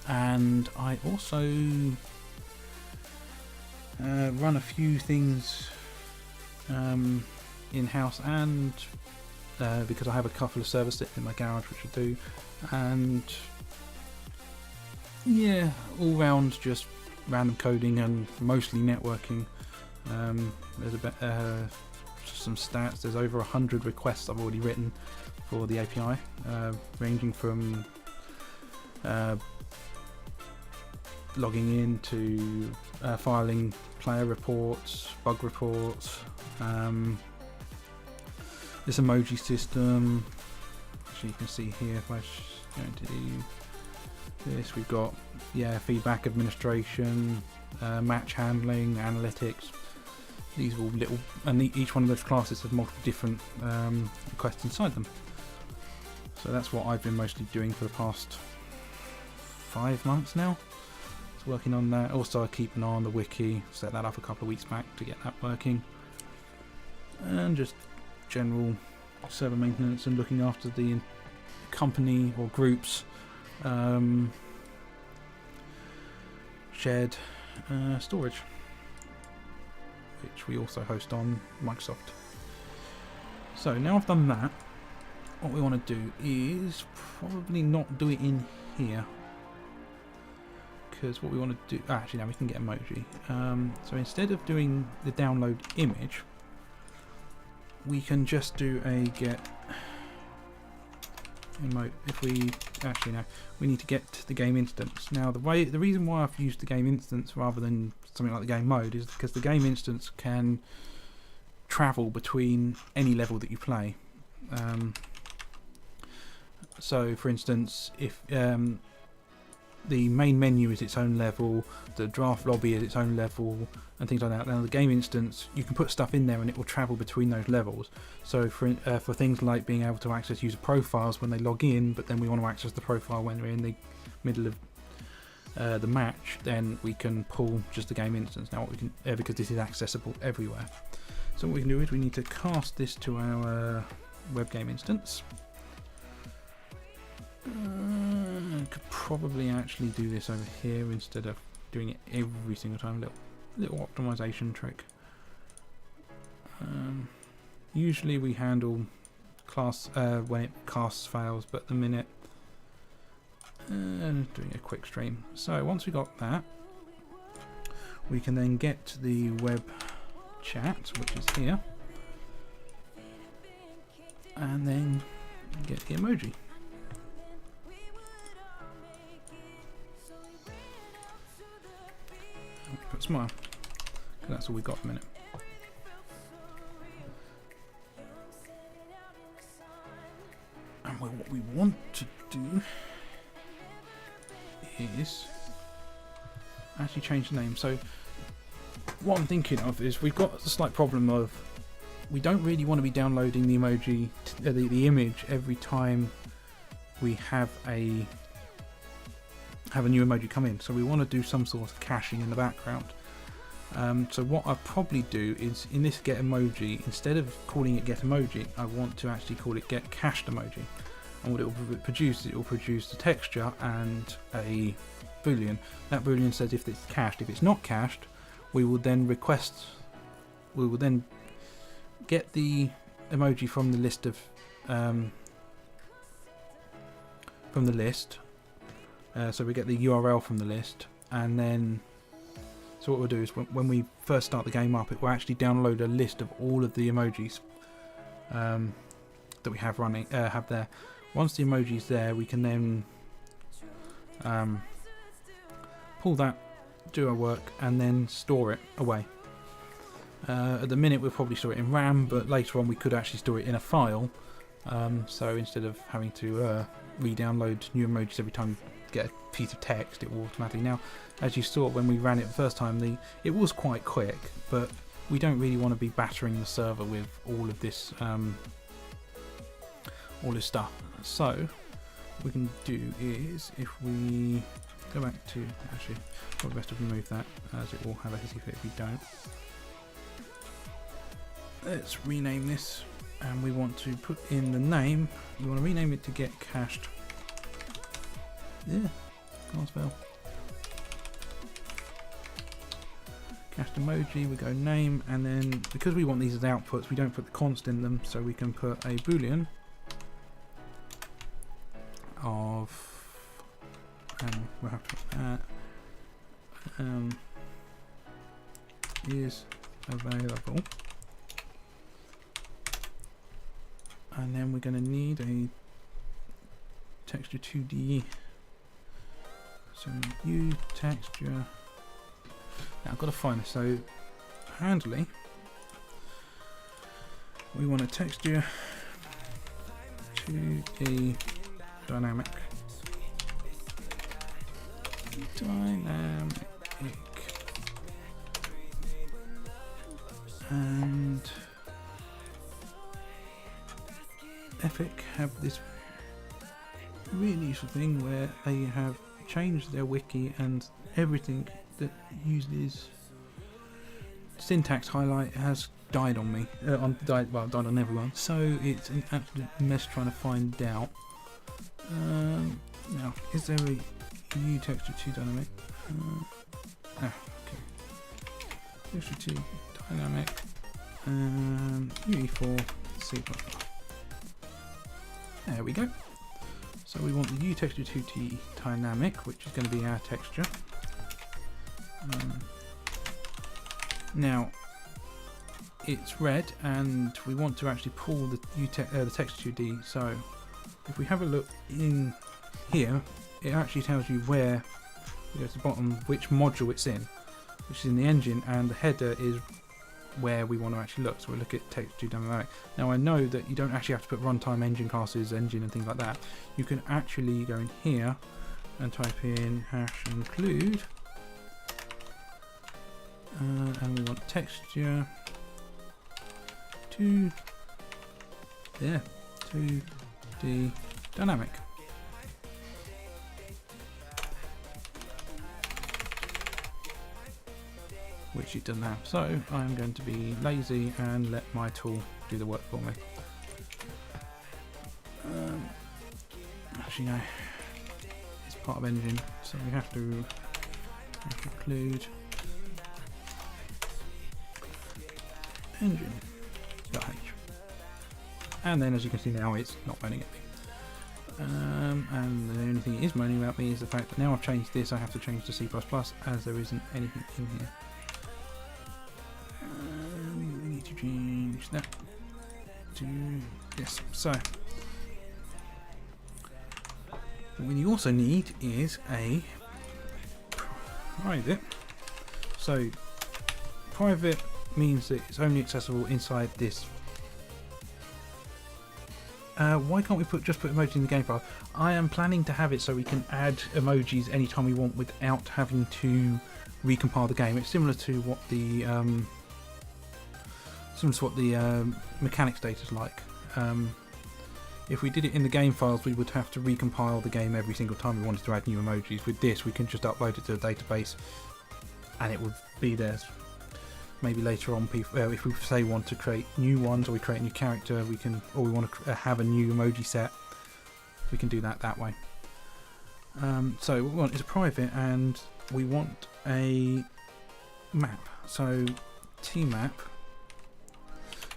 S2: and I also run a few things in-house, and because I have a couple of servers sitting in my garage which I do, and yeah, all round just random coding and mostly networking. There's a bit some stats. There's over 100 requests I've already written for the API, ranging from logging in to filing player reports, bug reports, this emoji system. Actually, you can see here if I go into this, we've got feedback administration, match handling, analytics. These are all little, and each one of those classes has multiple different requests inside them. So that's what I've been mostly doing for the past 5 months now. Just working on that. Also, I keep an eye on the wiki. Set that up a couple of weeks back to get that working, and just general server maintenance and looking after the company or groups shared storage, which we also host on Microsoft. So now I've done that, what we want to do is probably not do it in here, because what we want to do, actually now we can get emoji. So instead of doing the download image, we can just do a get emote. If we actually no, we need to get the game instance. Now the reason why I've used the game instance rather than something like the game mode is because the game instance can travel between any level that you play. So for instance, if the main menu is its own level, the draft lobby is its own level, and things like that. Now the game instance, you can put stuff in there and it will travel between those levels. So for things like being able to access user profiles when they log in, but then we want to access the profile when we're in the middle of the match, then we can pull just the game instance. Now what we can, because this is accessible everywhere. So what we can do is we need to cast this to our web game instance. Could probably actually do this over here instead of doing it every single time. Little optimization trick. Usually we handle class when it casts fails, but at the minute doing a quick stream. So once we got that, we can then get the web chat, which is here, and then get the emoji. Put a smile, because that's all we've got at the minute. And what we want to do is actually change the name. So what I'm thinking of is we've got a slight problem of we don't really want to be downloading the emoji, the image every time we have a new emoji come in. So we want to do some sort of caching in the background. So what I'll probably do is in this get emoji, instead of calling it get emoji, I want to actually call it get cached emoji. And what it will produce, it will produce the texture and a boolean. That boolean says if it's cached. If it's not cached, we will then get the emoji from the list of so we get the URL from the list, and then so what we'll do is when we first start the game up, it will actually download a list of all of the emojis that we have running have there. Once the emoji's there, we can then pull that, do our work, and then store it away. At the minute we'll probably store it in RAM, but later on we could actually store it in a file. So instead of having to re-download new emojis every time you get a piece of text, it will automatically. Now, as you saw when we ran it the first time, it was quite quick, but we don't really want to be battering the server with all of this stuff. So what we can do is, if we go back to, actually probably best to remove that, as it will have a hissy fit if we don't. Let's rename this and we want to put in the name. We want to rename it to get cached. Yeah, can't spell. Cached emoji, we go name, and then because we want these as outputs, we don't put the const in them, so we can put a boolean of, and we'll have to put that, is available, and then we're going to need a texture 2D, so u texture. Now I've got to find this. So handily, we want a texture 2D dynamic, and Epic have this really useful thing where they have changed their wiki, and everything that uses syntax highlight has died on me. Died on everyone. So it's an absolute mess trying to find out. Now, is there a U texture 2 dynamic? Okay. Texture 2 dynamic. UE4 C++. There we go. So we want the U texture 2D dynamic, which is going to be our texture. Now it's red, and we want to actually pull the texture 2D. So if we have a look in here, it actually tells you where, we go to the bottom, which module it's in, which is in the engine, and the header is where we want to actually look. So we'll look at texture dynamic. Now I know that you don't actually have to put runtime engine classes, engine and things like that. You can actually go in here and type in #include. And we want texture 2D dynamic. Which it doesn't have. So I'm going to be lazy and let my tool do the work for me. Actually no, it's part of engine, so we have to include engine.h, and then as you can see now it's not moaning at me, and the only thing it is moaning about me is the fact that now I've changed this, I have to change to C++, as there isn't anything in here. We need to change that to yes. So what we also need is a private. So private means that it's only accessible inside this. Why can't we just put emoji in the game file? I am planning to have it so we can add emojis anytime we want without having to recompile the game. It's similar to what the mechanics data is like. If we did it in the game files, we would have to recompile the game every single time we wanted to add new emojis. With this, we can just upload it to a database, and it would be there. Maybe later on, if we say want to create new ones, or we create a new character, we can, or we want to have a new emoji set, we can do that way. So what we want is a private, and we want a map. So tmap.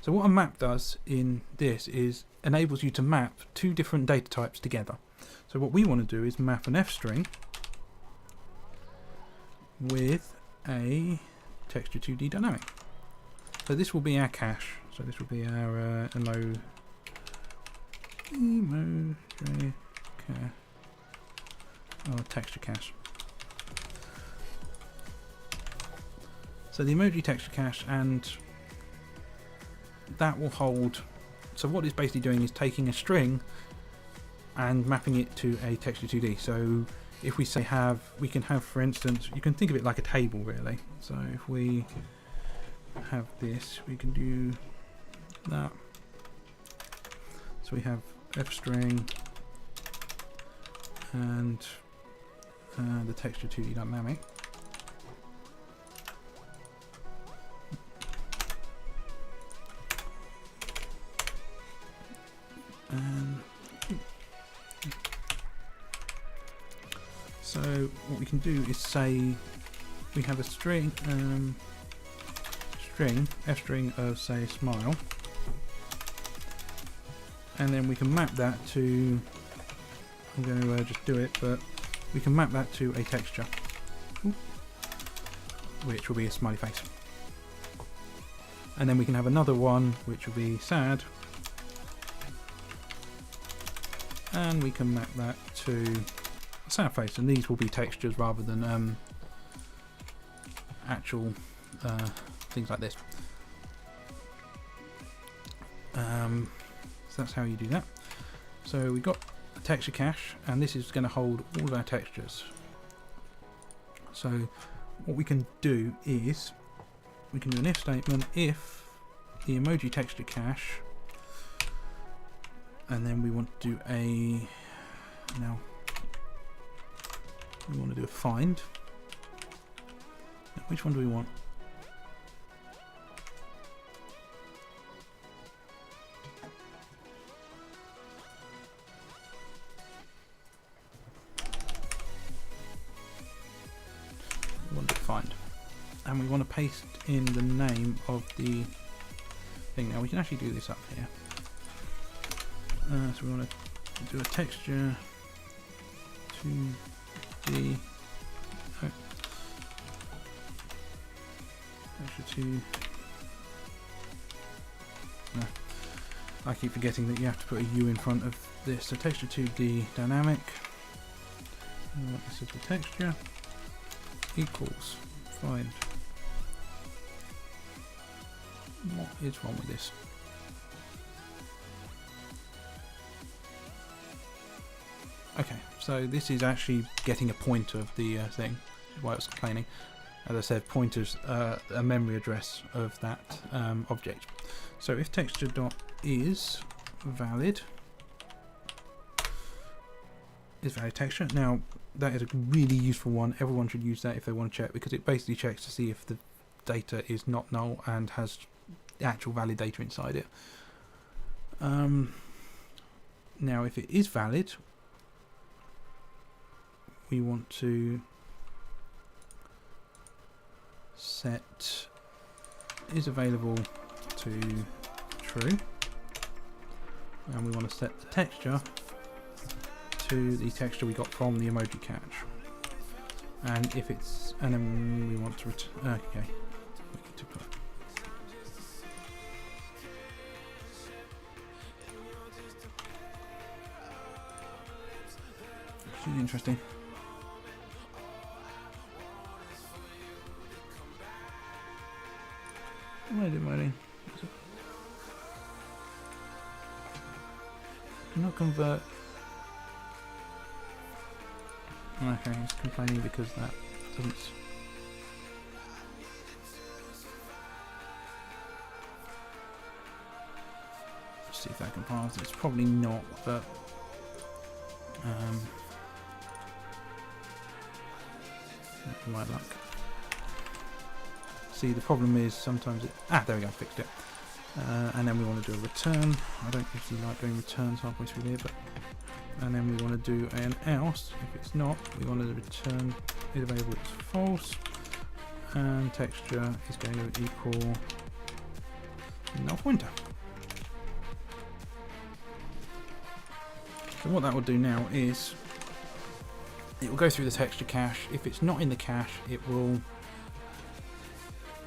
S2: So what a map does in this is enables you to map two different data types together. So what we want to do is map an f string with a texture 2D dynamic. So this will be our cache. So this will be our emoji cache, or texture cache. So the emoji texture cache, and that will hold. So what it's basically doing is taking a string and mapping it to a texture 2D. So if we say we can have, for instance, you can think of it like a table really. So if we have this, we can do that. So we have f string and the texture 2D dynamic. we can do is say we have a string, f string of say smile, and then we can map that to, I'm going to just do it, but we can map that to a texture, which will be a smiley face. And then we can have another one which will be sad, and we can map that to a sad face, and these will be textures rather than actual things like this. So that's how you do that. So we got a texture cache, and this is going to hold all of our textures. So what we can do is we can do an if statement if the emoji texture cache, and then we want to do a, now we want to do a find. Now, which one do we want? We want to find, and we want to paste in the name of the thing. Now we can actually do this up here. So we want to do a texture 2D, texture 2. No, I keep forgetting that you have to put a U in front of this. So texture 2D dynamic. And what this is the texture equals find. What is wrong with this? Okay, so this is actually getting a pointer of the thing, which is why I was complaining. As I said, pointers a memory address of that object. So if texture.is valid is valid texture. Now that is a really useful one. Everyone should use that if they want to check, because it basically checks to see if the data is not null and has actual valid data inside it. Now if it is valid, we want to set is available to true, and we want to set the texture to the texture we got from the emoji cache. And if it's, and then we want to return, okay, we need to put, which is interesting. What am I doing? Do not convert. Okay, it's complaining because that doesn't. Let's see if that compiles. It's probably not, but my luck. See, the problem is sometimes it. There we go, fixed it. And then we want to do a return. I don't usually like doing returns halfway through here, but. And then we want to do an else. If it's not, we want to return is available, it's false. And texture is going to equal null pointer. So what that will do now is it will go through the texture cache. If it's not in the cache, it will.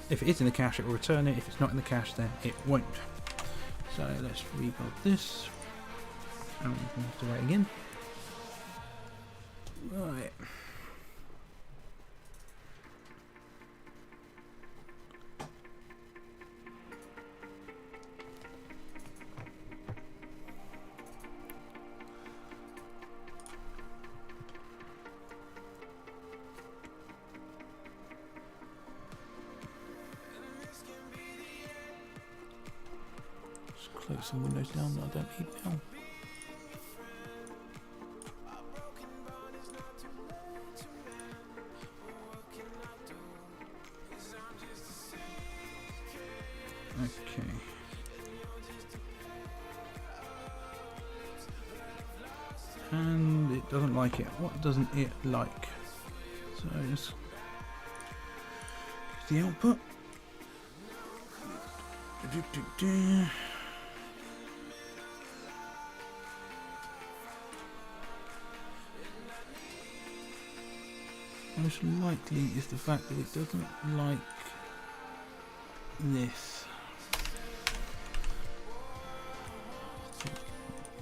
S2: If it is in the cache, it will return it. If it's not in the cache, then it won't. So let's rebuild this. And we can have to wait again. Right. Just close some windows down that I don't need now. Okay. And it doesn't like it. What doesn't it like? So just the output. Most likely is the fact that it doesn't like this.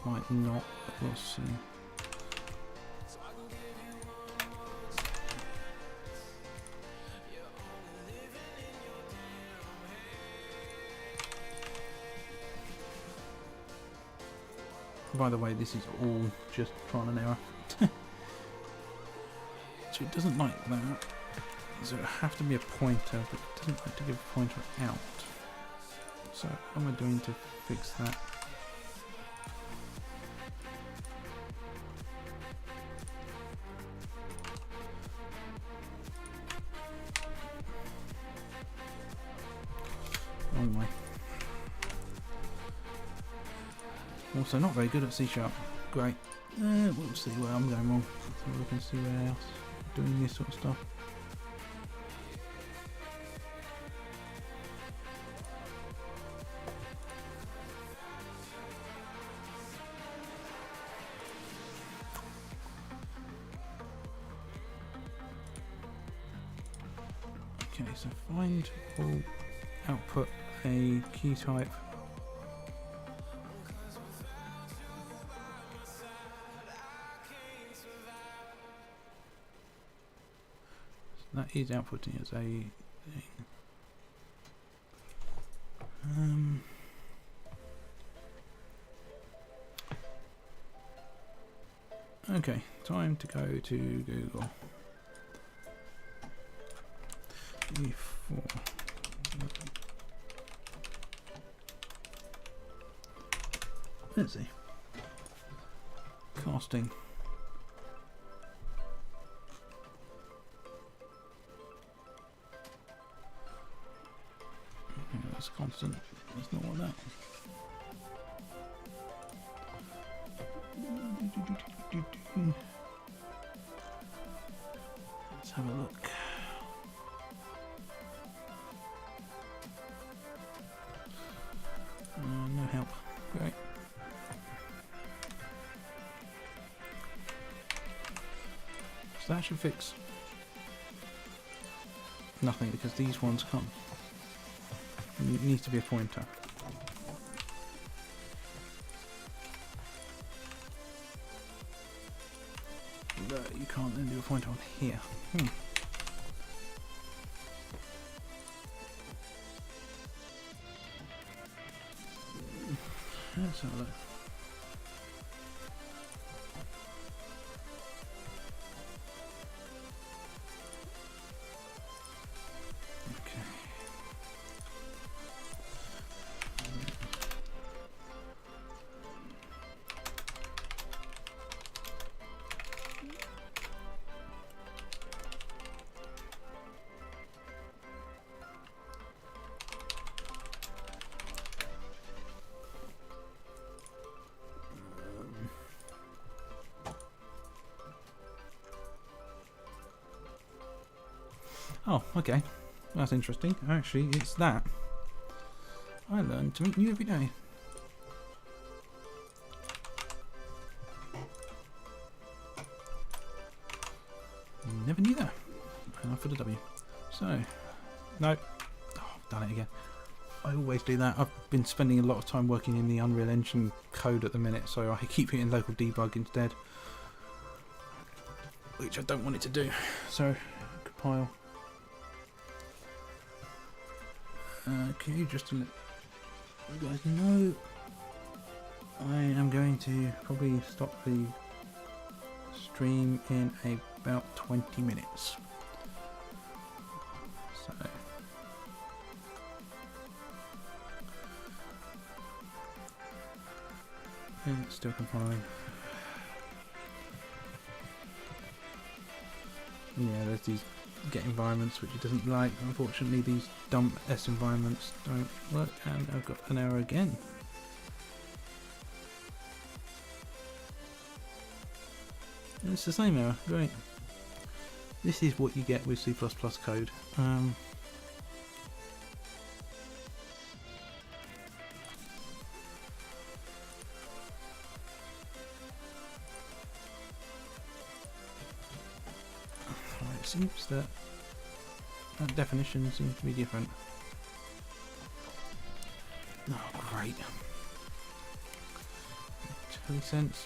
S2: Might not, but we'll see. By the way, this is all just trial and error. So it doesn't like that. So it have to be a pointer, but it doesn't like to give a pointer out. So what am I doing to fix that? Wrong way. Also not very good at C#. Great. We'll see where I'm going wrong. So we can see where else doing this sort of stuff. Okay, so find or output a key type. That is outputting as a okay, time to go to Google. E4. Let's see. Casting. That's constant. That's not what that. Let's have a look. No help. Great. So that should fix nothing because these ones can't. It needs to be a pointer. But you can't then do a pointer on here. Let's have a look. Oh, okay. That's interesting. Actually, it's that. I learn something new every day. Never knew that. Enough for the W. So, nope. Oh, I've done it again. I always do that. I've been spending a lot of time working in the Unreal Engine code at the minute, so I keep hitting local debug instead. Which I don't want it to do. So, compile. Okay, just to let you guys know, I am going to probably stop the stream in about 20 minutes. So, yeah, it's still compiling. Yeah, there's these get environments which it doesn't like. Unfortunately, these dump S environments don't work, and I've got an error again. And it's the same error. Great. This is what you get with C++ code. It seems that definition seems to be different. Oh, great. 20 cents.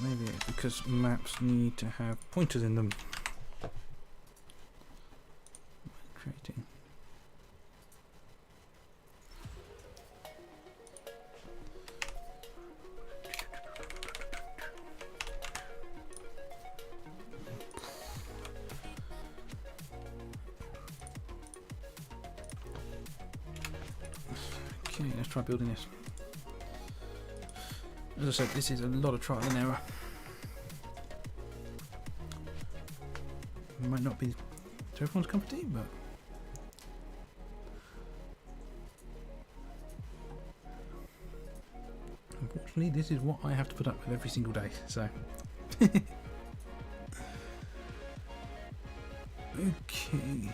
S2: Maybe it's because maps need to have pointers in them. Creating. Okay, let's try building this. As I said, this is a lot of trial and error. It might not be to everyone's cup of tea, but unfortunately this is what I have to put up with every single day, so okay.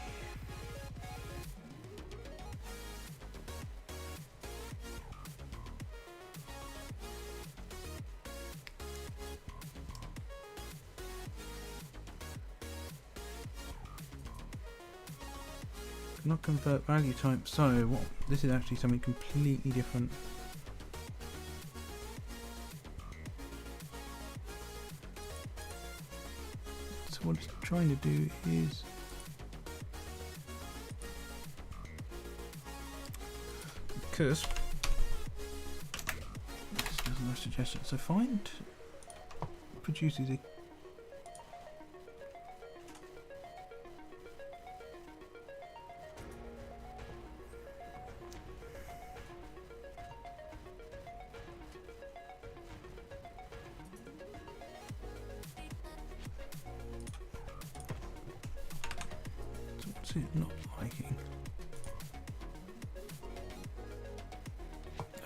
S2: Not convert value type, so what, this is actually something completely different. So what it's trying to do is because this is no suggestion. So find produces a what's it not liking?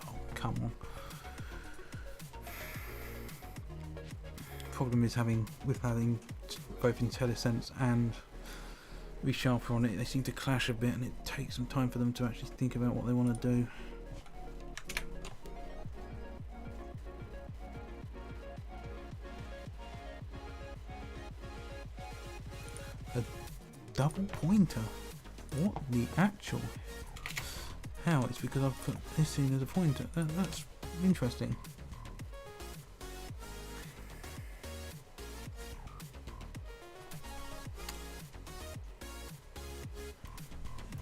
S2: Oh, come on. Problem is having both IntelliSense and ReSharper on it, they seem to clash a bit and it takes some time for them to actually think about what they want to do. A double pointer? What the actual hell? It's because I've put this in as a pointer. That's interesting.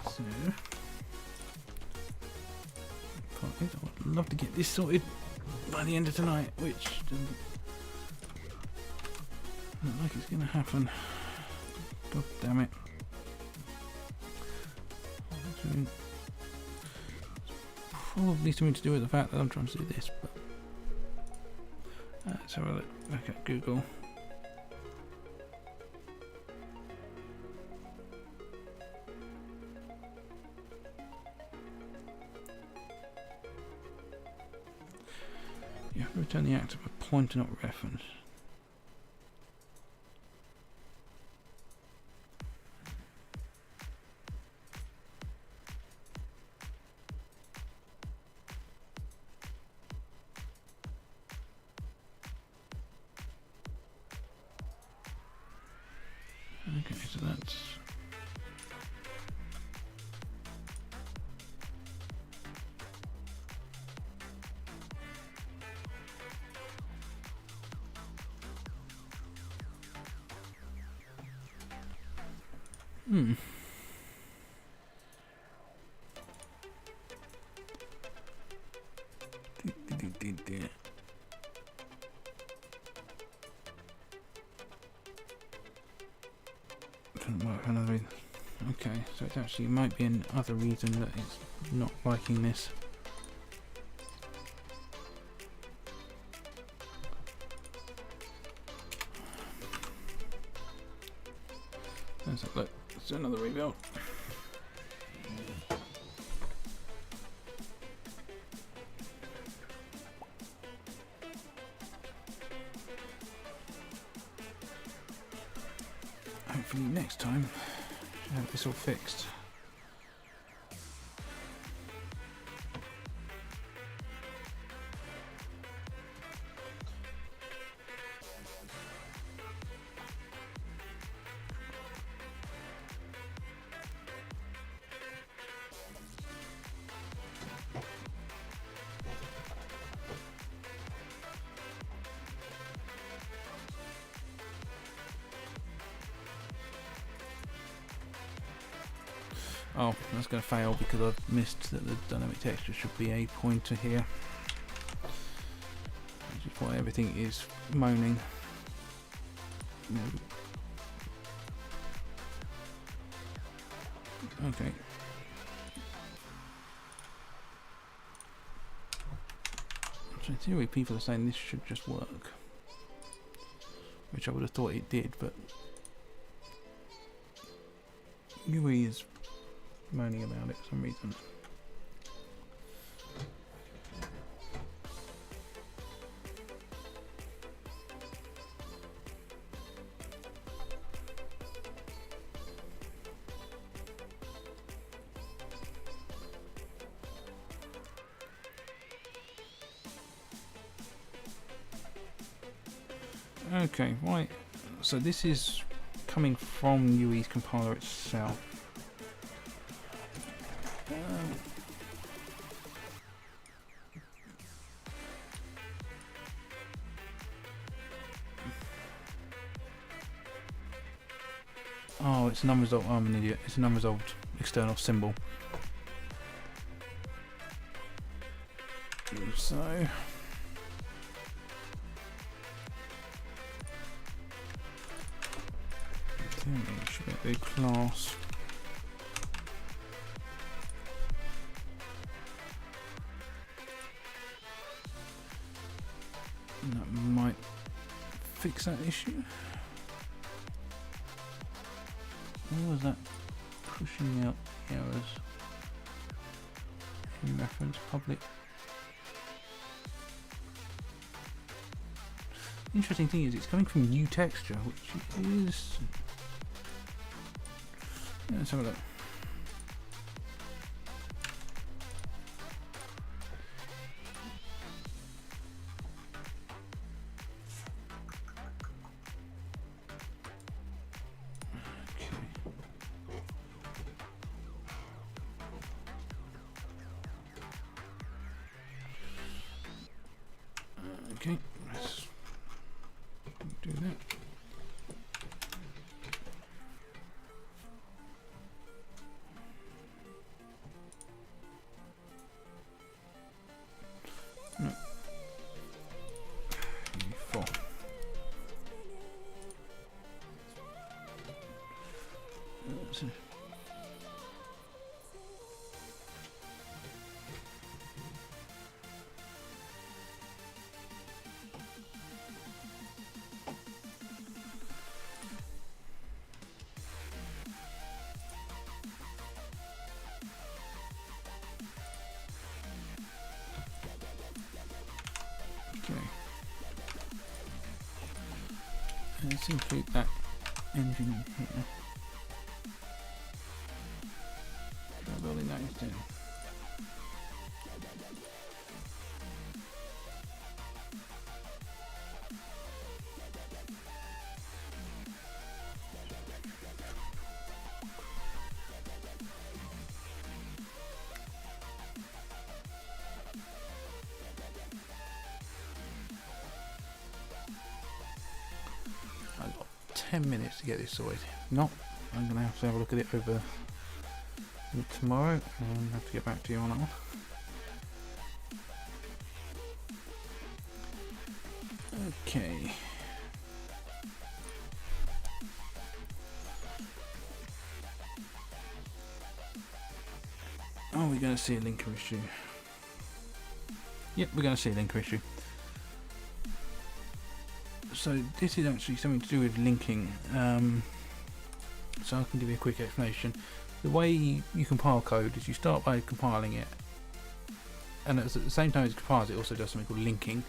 S2: So, I would love to get this sorted by the end of tonight, which doesn't look like it's going to happen. God damn it. Probably something to do with the fact that I'm trying to do this, but let's have a look back at Google. You have to return the act of a pointer, not reference. Okay, so that's doesn't work for another reason. Okay, so it actually might be another reason that it's not liking this. Let's have a look. Let's do another rebuild. hopefully next time I have this all fixed. Oh, that's going to fail because I've missed that the dynamic texture should be a pointer here. Which is why everything is moaning. No. Okay. So in theory people are saying this should just work. Which I would have thought it did, but UI is moaning about it for some reason. Okay, right. So this is coming from UI's compiler itself. Oh, it's an unresolved. I'm an idiot. It's an unresolved external symbol. So. It should be a class. And that might fix that issue. Or was that pushing out errors in reference public? Interesting thing is it's coming from new texture, which is. Let's have a look. Okay, let's do that. No. 4. Okay. Let's include that engine in here. Try building that instead. I've got 10 minutes to get this sorted. Not, I'm going to have to have a look at it over tomorrow and have to get back to you on that one. Okay. Are we going to see a linker issue? Yep, we're going to see a linker issue. So this is actually something to do with linking. So I can give you a quick explanation. The way you compile code is you start by compiling it, and at the same time as it compiles, it also does something called linking,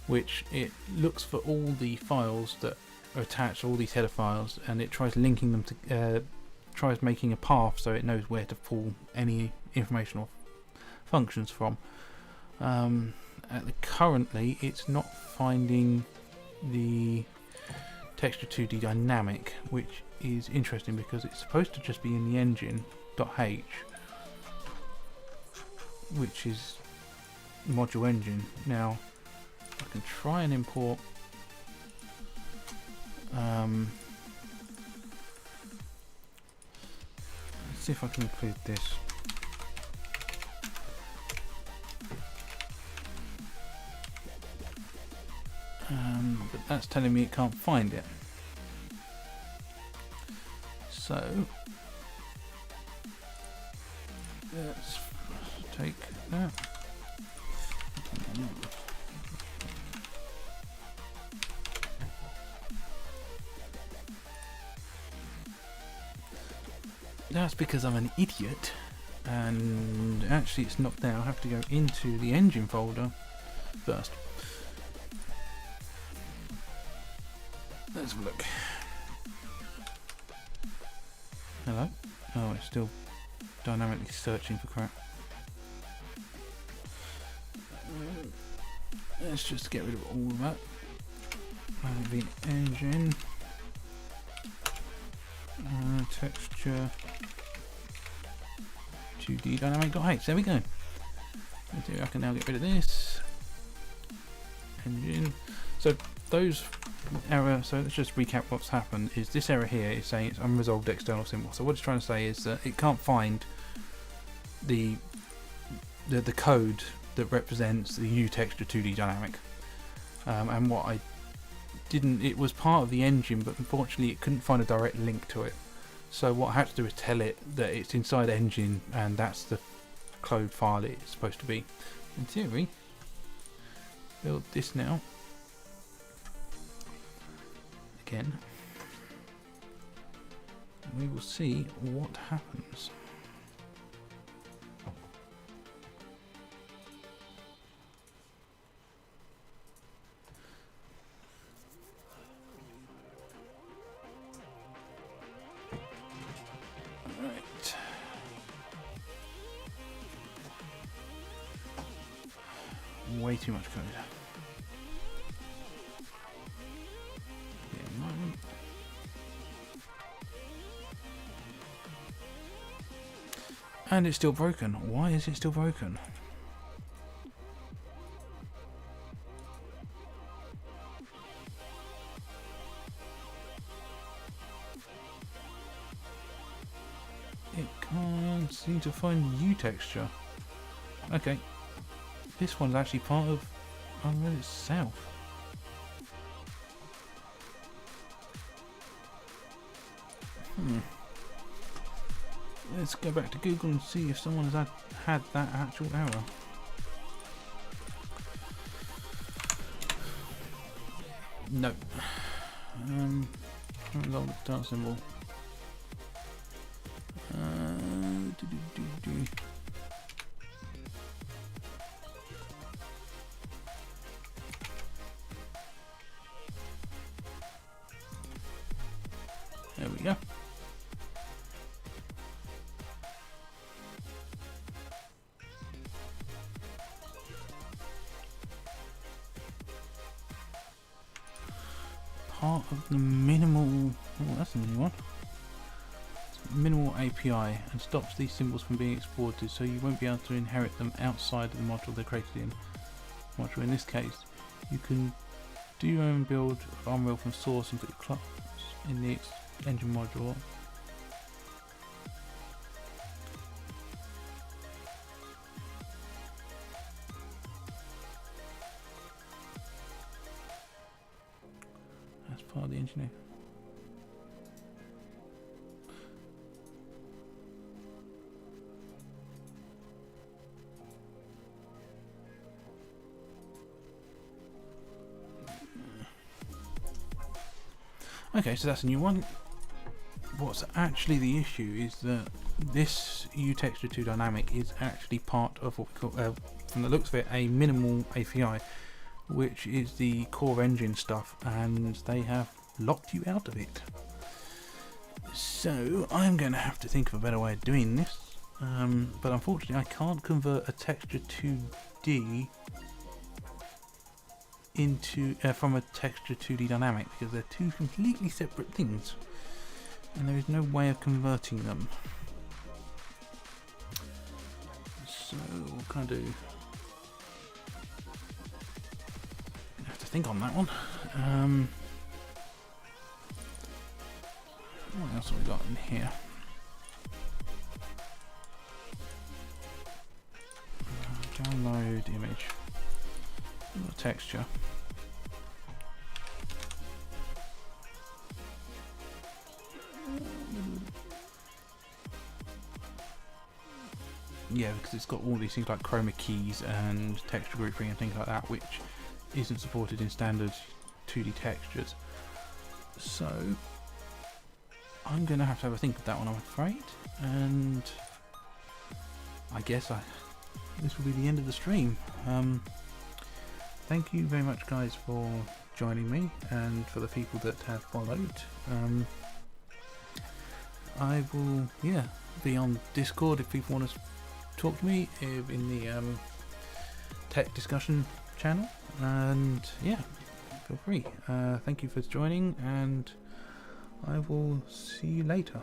S2: which it looks for all the files that attach all these header files, and it tries linking them to, tries making a path so it knows where to pull any information or functions from. Currently, it's not finding the texture 2D dynamic, which is interesting because it's supposed to just be in the engine.h, which is module engine. Now I can try and import let's see if I can include this. But that's telling me it can't find it. So let's take that. That's because I'm an idiot, and actually it's not there. I have to go into the engine folder first. Let's have a look. Hello? Oh, it's still dynamically searching for crap. Let's just get rid of all of that. The engine. Texture 2D dynamic.h. There we go. I can now get rid of this. Engine. So those error, so let's just recap what's happened. Is this error here is saying it's unresolved external symbol. So what it's trying to say is that it can't find the code that represents the new texture 2D dynamic. And what I didn't, it was part of the engine, but unfortunately it couldn't find a direct link to it. So what I had to do is tell it that it's inside engine, and that's the code file it's supposed to be. In theory, build this now. Again, we will see what happens. Right. Way too much code. And it's still broken. Why is it still broken? It can't seem to find U texture. Okay. This one's actually part of Unreal itself. Let's go back to Google and see if someone has had that actual error. No. Resolve the start symbol. There we go. Part of the minimal, oh that's a new one, minimal API, and stops these symbols from being exported, so you won't be able to inherit them outside of the module they're created in. In this case, you can do your own build of Unreal from source and put your class in the engine module. That's part of the engineer. Okay, so that's a new one. What's actually the issue is that this UTexture2 dynamic is actually part of what we call, from the looks of it, a minimal API, which is the core engine stuff, and they have locked you out of it. So I'm going to have to think of a better way of doing this. But unfortunately I can't convert a texture 2D into from a texture 2D dynamic, because they're two completely separate things and there is no way of converting them. So what can I do? I have to think on that one. What else have we got in here? Download image. Texture. Yeah, because it's got all these things like chroma keys and texture grouping and things like that, which isn't supported in standard 2D textures. So I'm going to have a think of that one, I'm afraid. And I guess this will be the end of the stream. Thank you very much, guys, for joining me, and for the people that have followed. I will, be on Discord if people want to talk to me in the tech discussion channel, and feel free. Thank you for joining, and I will see you later.